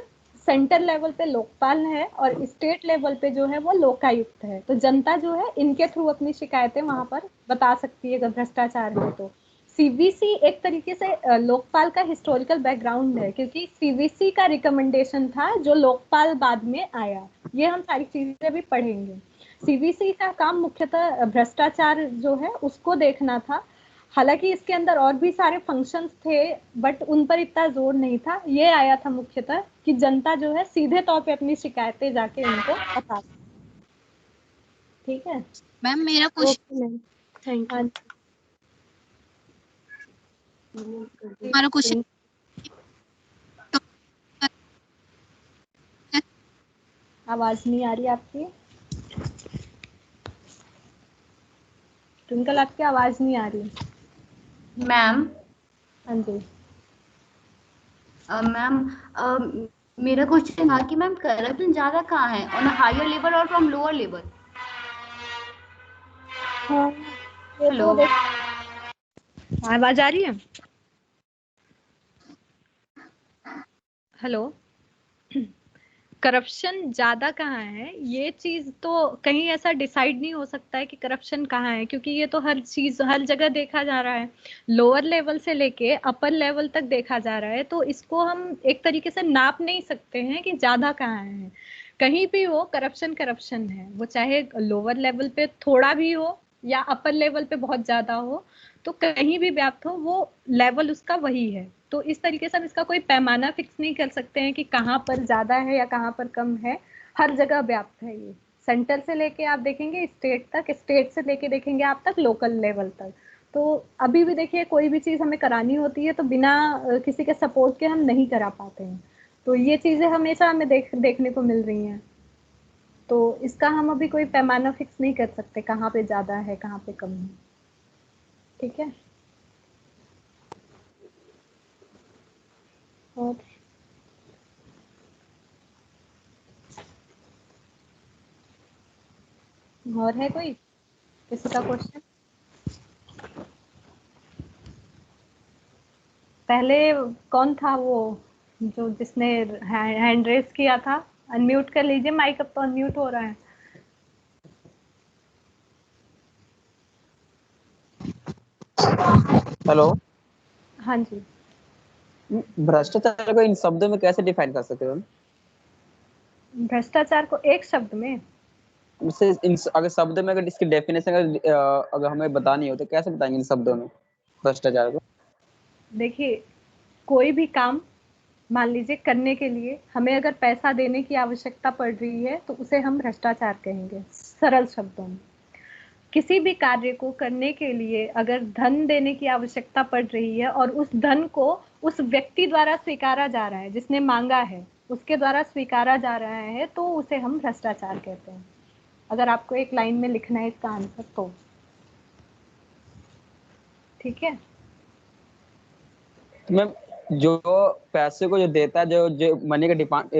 सेंटर लेवल पे लोकपाल है और स्टेट लेवल पे जो है वो लोकायुक्त है। तो जनता जो है इनके थ्रू अपनी शिकायतें वहां पर बता सकती है अगर भ्रष्टाचार है तो। सीवीसी एक तरीके से लोकपाल का हिस्टोरिकल बैकग्राउंड है, क्योंकि सीवीसी का रिकमेंडेशन था जो लोकपाल बाद में आया। ये हम सारी चीजें भी पढ़ेंगे। सीवीसी का काम मुख्यतः भ्रष्टाचार जो है उसको देखना था। हालांकि इसके अंदर और भी सारे फंक्शंस थे, बट उन पर इतना जोर नहीं था। ये आया था मुख्यतः कि जनता जो है सीधे तौर पे अपनी शिकायतें जाके उनको बता। ठीक है मैम मेरा ओके क्वेश्चन, मैम, थैंक हाँ यू। हमारा क्वेश्चन आवाज नहीं आ रही आपकी ट्विंकल, आपकी आवाज नहीं आ रही। मैम हाँ जी। मैम मेरा क्वेश्चन था कि मैम करप्शन ज्यादा कहाँ है, ऑन हायर लेवल और फ्रॉम लोअर लेवल? हाँ ये तो हेलो। आवाज आ रही है? हेलो। करप्शन ज्यादा कहाँ है, ये चीज तो कहीं ऐसा डिसाइड नहीं हो सकता है कि करप्शन कहाँ है, क्योंकि ये तो हर चीज हर जगह देखा जा रहा है। लोअर लेवल से लेके अपर लेवल तक देखा जा रहा है, तो इसको हम एक तरीके से नाप नहीं सकते हैं कि ज्यादा कहाँ है। कहीं भी हो करप्शन करप्शन है, वो चाहे लोअर लेवल पे थोड़ा भी हो या अपर लेवल पे बहुत ज्यादा हो, तो कहीं भी व्याप्त हो वो लेवल उसका वही है। तो इस तरीके से हम इसका कोई पैमाना फिक्स नहीं कर सकते हैं कि कहाँ पर ज्यादा है या कहाँ पर कम है। हर जगह व्याप्त है ये, सेंटर से लेके आप देखेंगे स्टेट तक, स्टेट से लेके देखेंगे आप तक लोकल लेवल तक। तो अभी भी देखिए कोई भी चीज हमें करानी होती है तो बिना किसी के सपोर्ट के हम नहीं करा पाते हैं। तो ये चीजें हमेशा हमें देखने को मिल रही हैं। तो इसका हम अभी कोई पैमाना फिक्स नहीं कर सकते कहाँ पे ज्यादा है कहाँ पे कम है। ठीक है। और है कोई किसी का क्वेश्चन? पहले कौन था वो जो जिसने हैंड रेस किया था? अनम्यूट कर लीजिए माइक, अब तो अनम्यूट हो रहा है। हेलो। हाँ जी। भ्रष्टाचार को इन शब्दों में कैसे डिफाइन कर सकते हो? भ्रष्टाचार को एक शब्द में? जैसे अगर शब्द में अगर इसकी डेफिनेशन अगर हमें बतानी हो तो कैसे बताएंगे इन शब्दों में भ्रष्टाचार को? देखिए कोई भी काम मान लीजिए करने के लिए हमें अगर पैसा देने की आवश्यकता पड़ रही है तो उसे हम भ्रष्टाचार कहेंगे सरल शब्दों में। किसी भी कार्य को करने के लिए अगर धन देने की आवश्यकता पड़ रही है और उस धन को उस व्यक्ति द्वारा स्वीकारा जा रहा है, जिसने मांगा है उसके द्वारा स्वीकारा जा रहा है, तो उसे हम भ्रष्टाचार कहते हैं। अगर आपको एक लाइन में लिखना है इसका आंसर तो। ठीक है। तो मैम जो पैसे को जो देता है, जो जो मनी का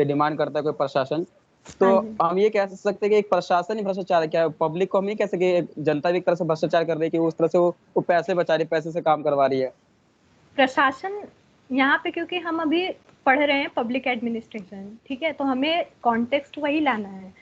डिमांड करता है कोई प्रशासन, तो हाँ जी। हम ये कह सकते हैं कि एक प्रशासन ही भ्रष्टाचार है क्या? पब्लिक को हम ये कह सकते हैं कि जनता भी एक तरह से भ्रष्टाचार कर रही है कि उस तरह से वो पैसे बचा रही है, पैसे से काम करवा रही है। प्रशासन यहाँ पे क्योंकि हम अभी पढ़ रहे हैं पब्लिक एडमिनिस्ट्रेशन, ठीक है, तो हमें कॉन्टेक्स्ट वही लाना है।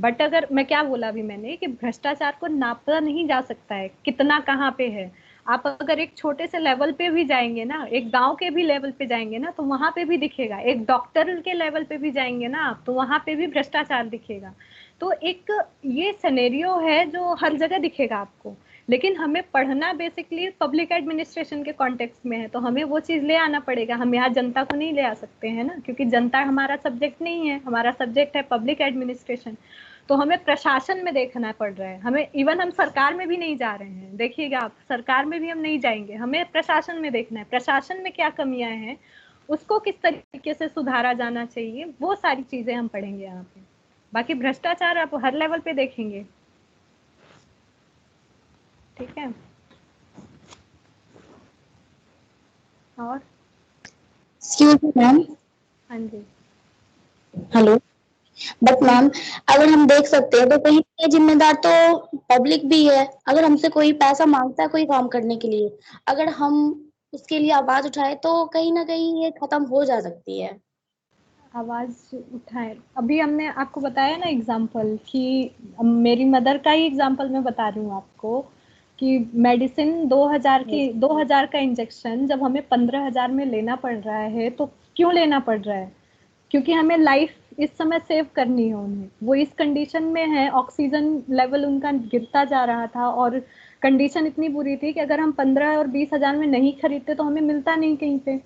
बट अगर मैं क्या बोला अभी मैंने कि भ्रष्टाचार को नापा नहीं जा सकता है कितना कहाँ पे है। आप अगर एक छोटे से लेवल पे भी जाएंगे ना, एक गांव के भी लेवल पे जाएंगे ना, तो वहां पे भी दिखेगा। एक डॉक्टर के लेवल पे भी जाएंगे ना आप, तो वहां पे भी भ्रष्टाचार दिखेगा। तो एक ये सिनेरियो है जो हर जगह दिखेगा आपको। लेकिन हमें पढ़ना बेसिकली पब्लिक एडमिनिस्ट्रेशन के कॉन्टेक्स्ट में है, तो हमें वो चीज ले आना पड़ेगा। हम यहाँ जनता को नहीं ले आ सकते हैं ना, क्योंकि जनता हमारा सब्जेक्ट नहीं है, हमारा सब्जेक्ट है पब्लिक एडमिनिस्ट्रेशन। तो हमें प्रशासन में देखना पड़ रहा है। हमें इवन हम सरकार में भी नहीं जा रहे हैं, देखिएगा आप, सरकार में भी हम नहीं जाएंगे, हमें प्रशासन में देखना है। प्रशासन में क्या कमियां हैं, उसको किस तरीके से सुधारा जाना चाहिए, वो सारी चीजें हम पढ़ेंगे यहाँ पे। बाकी भ्रष्टाचार आप हर लेवल पे देखेंगे। ठीक है। और एक्सक्यूज मी मैम। हाँ जी। हेलो। बट मैम अगर हम देख सकते हैं तो कहीं ना कहीं जिम्मेदार तो पब्लिक भी है। अगर हमसे कोई पैसा मांगता है कोई काम करने के लिए, अगर हम उसके लिए आवाज उठाए तो कहीं ना कहीं ये खत्म हो जा सकती है। आवाज उठाए, अभी हमने आपको बताया ना एग्जाम्पल कि मेरी मदर का ही एग्जाम्पल मैं बता रही हूँ आपको कि मेडिसिन 2000 का इंजेक्शन जब हमें 15,000 में लेना पड़ रहा है, तो क्यों लेना पड़ रहा है? क्योंकि हमें लाइफ इस समय सेव करनी है उन्हें। वो इस कंडीशन में है, ऑक्सीजन लेवल उनका गिरता जा रहा था और कंडीशन इतनी बुरी थी कि अगर हम 15 और 20 हजार में नहीं खरीदते तो हमें मिलता नहीं कहीं पे।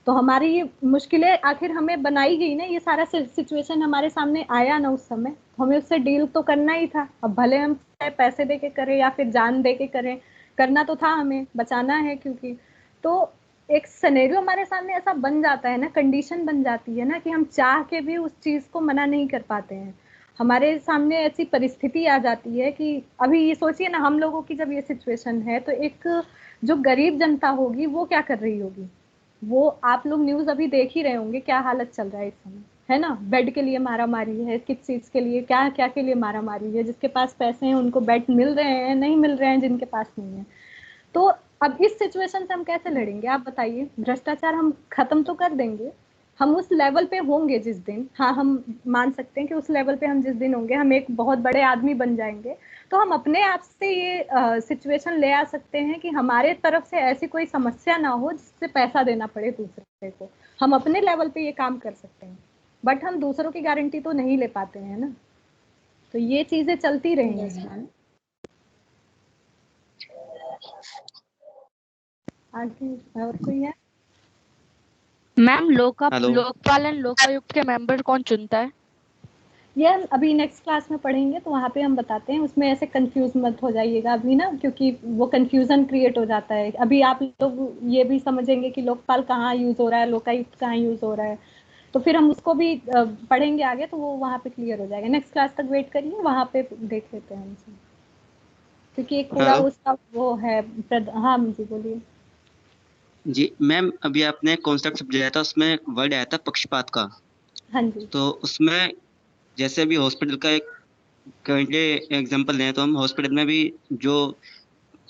तो हमारी ये मुश्किलें आखिर हमें बनाई गई ना, ये सारा सिचुएशन हमारे सामने आया ना उस समय, तो हमें उससे डील तो करना ही था। अब भले हम चाहे पैसे दे के करें या फिर जान दे के करें, करना तो था, हमें बचाना है क्योंकि। तो एक सिनेरियो हमारे सामने ऐसा बन जाता है ना, कंडीशन बन जाती है ना कि हम चाह के भी उस चीज को मना नहीं कर पाते हैं। हमारे सामने ऐसी परिस्थिति आ जाती है कि अभी ये सोचिए ना, हम लोगों की जब ये सिचुएशन है तो एक जो गरीब जनता होगी वो क्या कर रही होगी। वो आप लोग न्यूज अभी देख ही रहे होंगे क्या हालत चल रहा है इस समय, है ना। बेड के लिए मारा मारी है, किस चीज के लिए, क्या क्या के लिए मारा मारी है। जिसके पास पैसे हैं उनको बेड मिल रहे हैं, नहीं मिल रहे हैं जिनके पास नहीं है। तो अब इस सिचुएशन से हम कैसे लड़ेंगे आप बताइए। भ्रष्टाचार हम खत्म तो कर देंगे, हम उस लेवल पे होंगे जिस दिन, हाँ हम मान सकते हैं कि उस लेवल पे हम जिस दिन होंगे, हम एक बहुत बड़े आदमी बन जाएंगे, तो हम अपने आप से ये सिचुएशन ले आ सकते हैं कि हमारे तरफ से ऐसी कोई समस्या ना हो जिससे पैसा देना पड़े दूसरे को। हम अपने लेवल पे ये काम कर सकते हैं, बट हम दूसरों की गारंटी तो नहीं ले पाते हैं ना। तो ये चीजें चलती रहेंगी। आगे और कोई है? Ma'am hello. लोकपाल लोकायुक्त के मेंबर कौन चुनता है? ये हम अभी नेक्स्ट क्लास में पढ़ेंगे तो वहाँ पे हम बताते हैं, उसमें ऐसे कंफ्यूज मत हो जाइएगा अभी ना, क्योंकि वो कंफ्यूजन क्रिएट हो जाता है। अभी आप लोग ये भी समझेंगे कि लोकपाल कहाँ यूज हो रहा है, लोकायुक्त कहाँ यूज हो रहा है, तो फिर हम उसको भी पढ़ेंगे आगे, तो वो वहाँ पे क्लियर हो जाएगा। नेक्स्ट क्लास तक वेट करिए, वहाँ पे देख लेते हैं हमसे, क्योंकि एक पूरा हेलो उसका वो है हाँ जी बोलिए। जी मैम, अभी आपने कॉन्सेप्ट समझाया था, उसमें वर्ड आया था पक्षपात का। हाँ जी। तो उसमें जैसे अभी हॉस्पिटल का एक करंटली एग्जांपल लें तो हम हॉस्पिटल में भी जो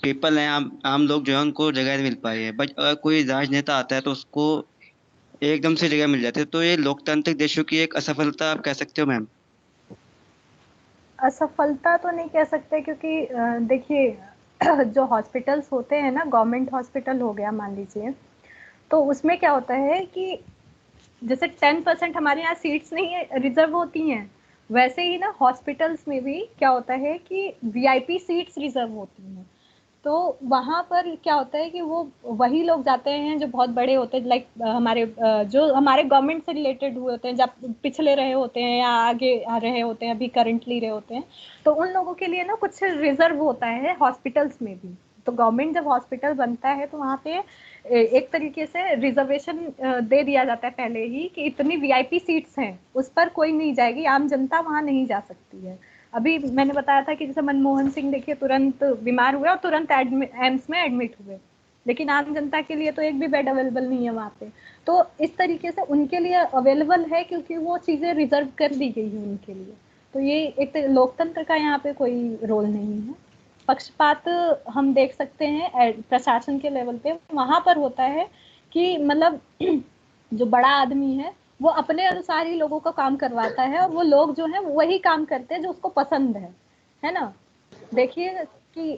पीपल हैं, आम लोग जो है उनको जगह नहीं मिल पाई है, बट अगर कोई राजनेता आता है तो उसको एकदम से जगह मिल जाती है। तो ये लोकतांत्रिक देशों की एक असफलता आप कह सकते हो मैम। असफलता तो नहीं कह सकते, क्योंकि देखिए जो हॉस्पिटल्स होते हैं ना, गवर्नमेंट हॉस्पिटल हो गया मान लीजिए, तो उसमें क्या होता है कि जैसे 10% हमारे यहाँ सीट्स नहीं है रिजर्व होती हैं, वैसे ही ना हॉस्पिटल्स में भी क्या होता है कि वीआईपी सीट्स रिजर्व होती हैं। तो वहां पर क्या होता है कि वो वही लोग जाते हैं जो बहुत बड़े होते हैं, लाइक हमारे जो हमारे गवर्नमेंट से रिलेटेड हुए होते हैं, जब पिछले रहे होते हैं या आगे आ रहे होते हैं, अभी करंटली रहे होते हैं, तो उन लोगों के लिए ना कुछ रिजर्व होता है हॉस्पिटल्स में भी। तो गवर्नमेंट जब हॉस्पिटल बनता है तो वहाँ पे एक तरीके से रिजर्वेशन दे दिया जाता है पहले ही कि इतनी वीआईपी सीट्स हैं, उस पर कोई नहीं जाएगी, आम जनता वहाँ नहीं जा सकती है। अभी मैंने बताया था कि जैसे मनमोहन सिंह देखिए तुरंत बीमार हुए और तुरंत एम्स में एडमिट हुए, लेकिन आम जनता के लिए तो एक भी बेड अवेलेबल नहीं है वहाँ पे। तो इस तरीके से उनके लिए अवेलेबल है क्योंकि वो चीजें रिजर्व कर दी गई है उनके लिए। तो ये एक लोकतंत्र का यहाँ पे कोई रोल नहीं है। पक्षपात हम देख सकते हैं प्रशासन के लेवल पे, वहां पर होता है कि मतलब जो बड़ा आदमी है वो अपने अनुसार ही लोगों को काम करवाता है, और वो लोग जो है वही काम करते हैं जो उसको पसंद है ना। देखिए कि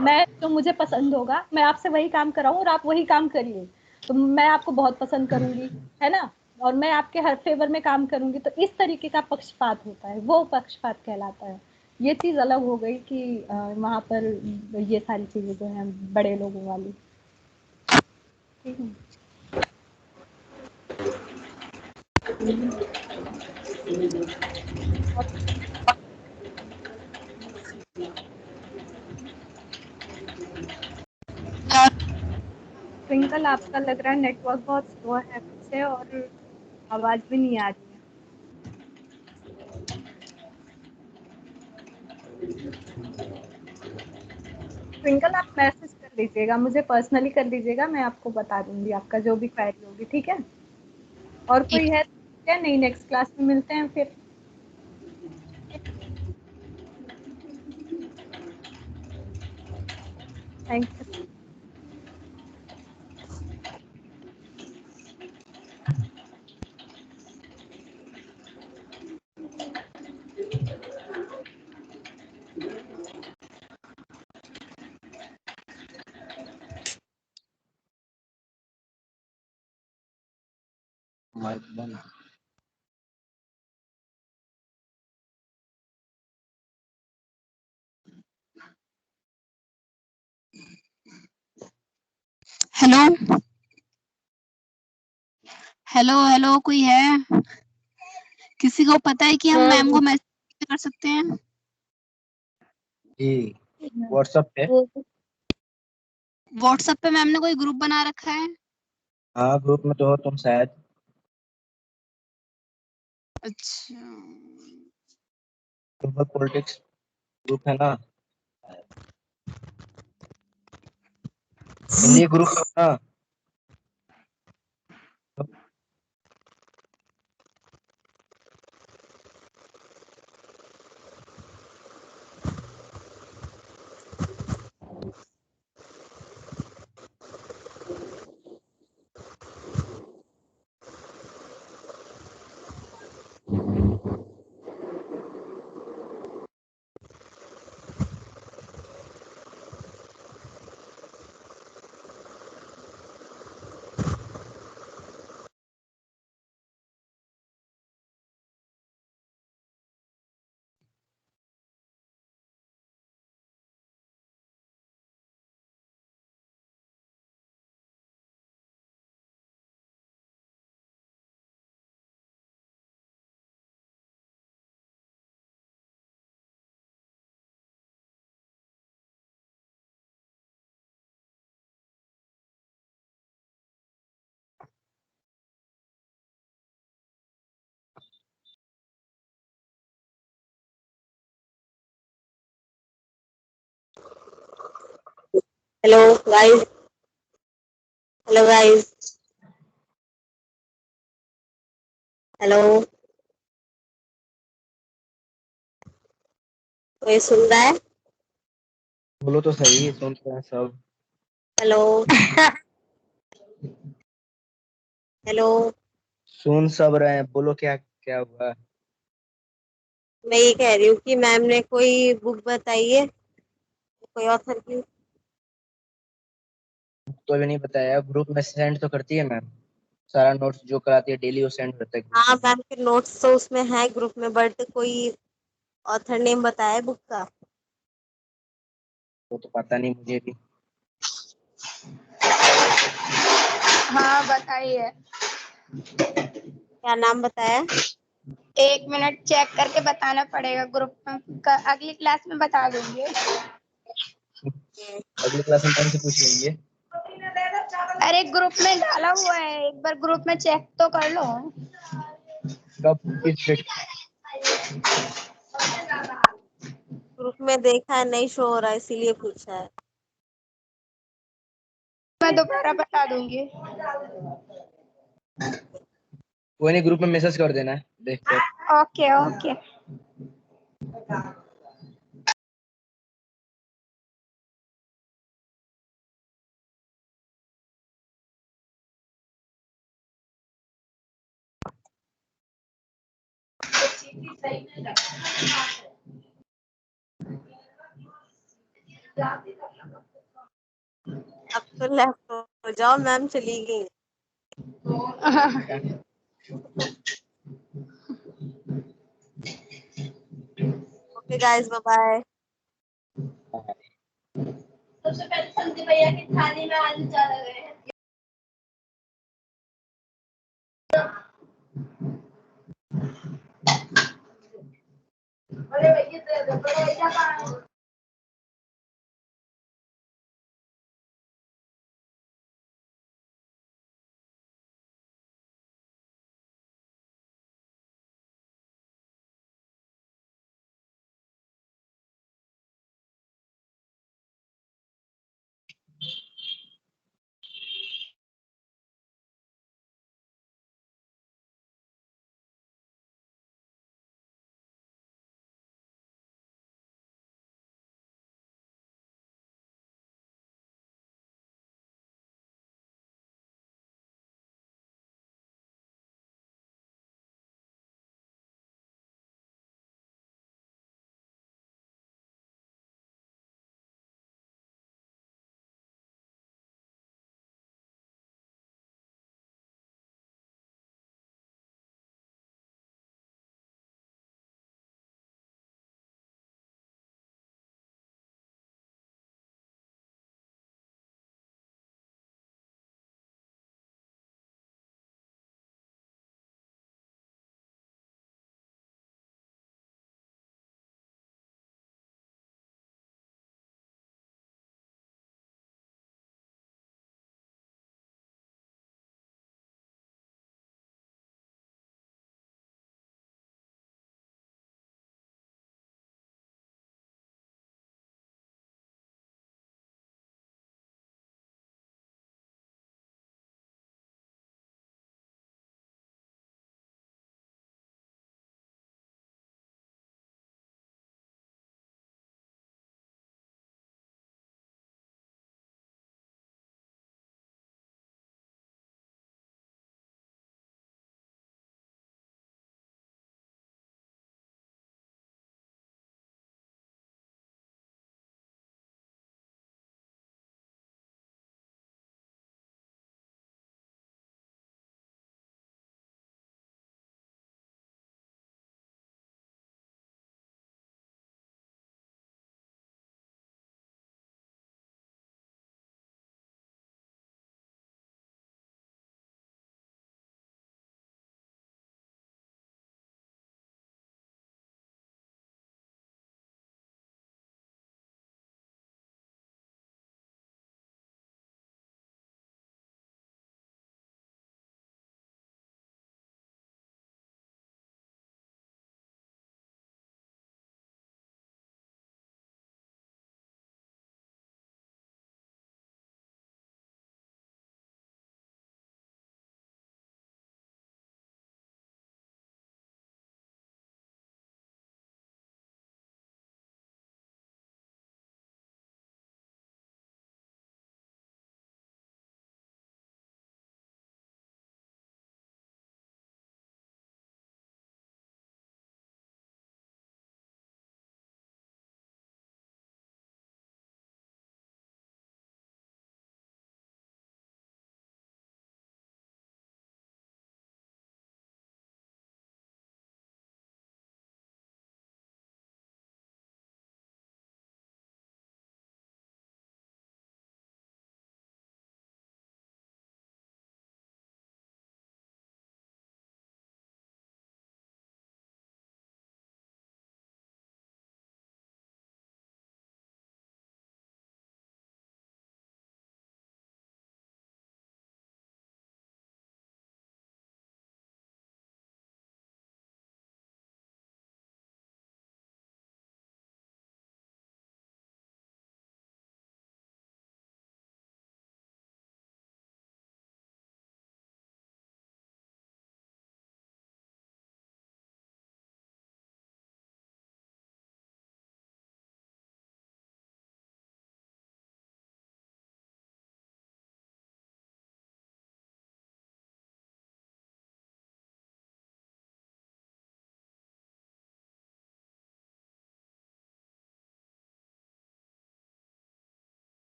मैं जो मुझे पसंद होगा मैं आपसे वही काम कराऊं और आप वही काम करिए, तो मैं आपको बहुत पसंद करूंगी, है ना, और मैं आपके हर फेवर में काम करूंगी। तो इस तरीके का पक्षपात होता है, वो पक्षपात कहलाता है। ये चीज अलग हो गई कि वहां पर ये सारी चीजें जो है बड़े लोगों वाली। ठीक है। ट्विंकल आपका लग रहा है नेटवर्क बहुत स्लो है पीछे, और आवाज भी नहीं आ रही है। ट्विंकल आप मैसेज कर दीजिएगा मुझे, पर्सनली कर दीजिएगा, मैं आपको बता दूंगी आपका जो भी क्वेरी होगी। ठीक है। और कोई है क्या? नहीं, नेक्स्ट क्लास में मिलते हैं फिर। Thank you. माइक बंद। हेलो हेलो हेलो, कोई है? किसी को पता है कि हम मैम को मैसेज कर सकते हैं? जी व्हाट्सएप पे। वो व्हाट्सएप पे मैम ने कोई ग्रुप बना रखा है? हाँ ग्रुप में तो हो तुम शायद। अच्छा, ग्लोबल पॉलिटिक्स ग्रुप है ना, हिंदी ग्रुप है ना। Hello guys, hello guys, hello, कोई सुन रहा है? बोलो तो सही, सुनते हैं सब। हेलो हेलो, सुन सब रहे हैं, बोलो क्या क्या हुआ। मैं ये कह रही हूँ कि मैम ने कोई बुक बताई है, कोई ऑथर की? तो अभी नहीं बताया, ग्रुप में सेंड तो करती है मैम, सारा नोट्स जो कराती है डेली वो सेंड करता है ग्रुप हाँ में। मैम के नोट्स तो उसमें है ग्रुप में, बट कोई ऑथर नेम बताया है बुक का? वो तो पता नहीं मुझे भी। हाँ बताइए। क्या नाम बताया? 1 मिनट चेक करके बताना पड़ेगा ग्रुप में, अगली क्लास में बता दूंगी। अगली क्लास में टाइम से पूछ लेंगे। अरे ग्रुप में डाला हुआ है, एक बार ग्रुप में चेक तो कर लो। कब किस डेट? ग्रुप में देखा है, नहीं शो हो रहा है, इसीलिए पूछा है। मैं दोबारा बता दूंगी। कोई नहीं, ग्रुप में मैसेज कर देना है देख कर। Okay okay. अब तो लेफ्ट हो जाओ, मैम चली गई। Okay guys, bye bye. सबसे पहले संदीप भैया की थाली में आलू डाले गए हैं। अरे भैया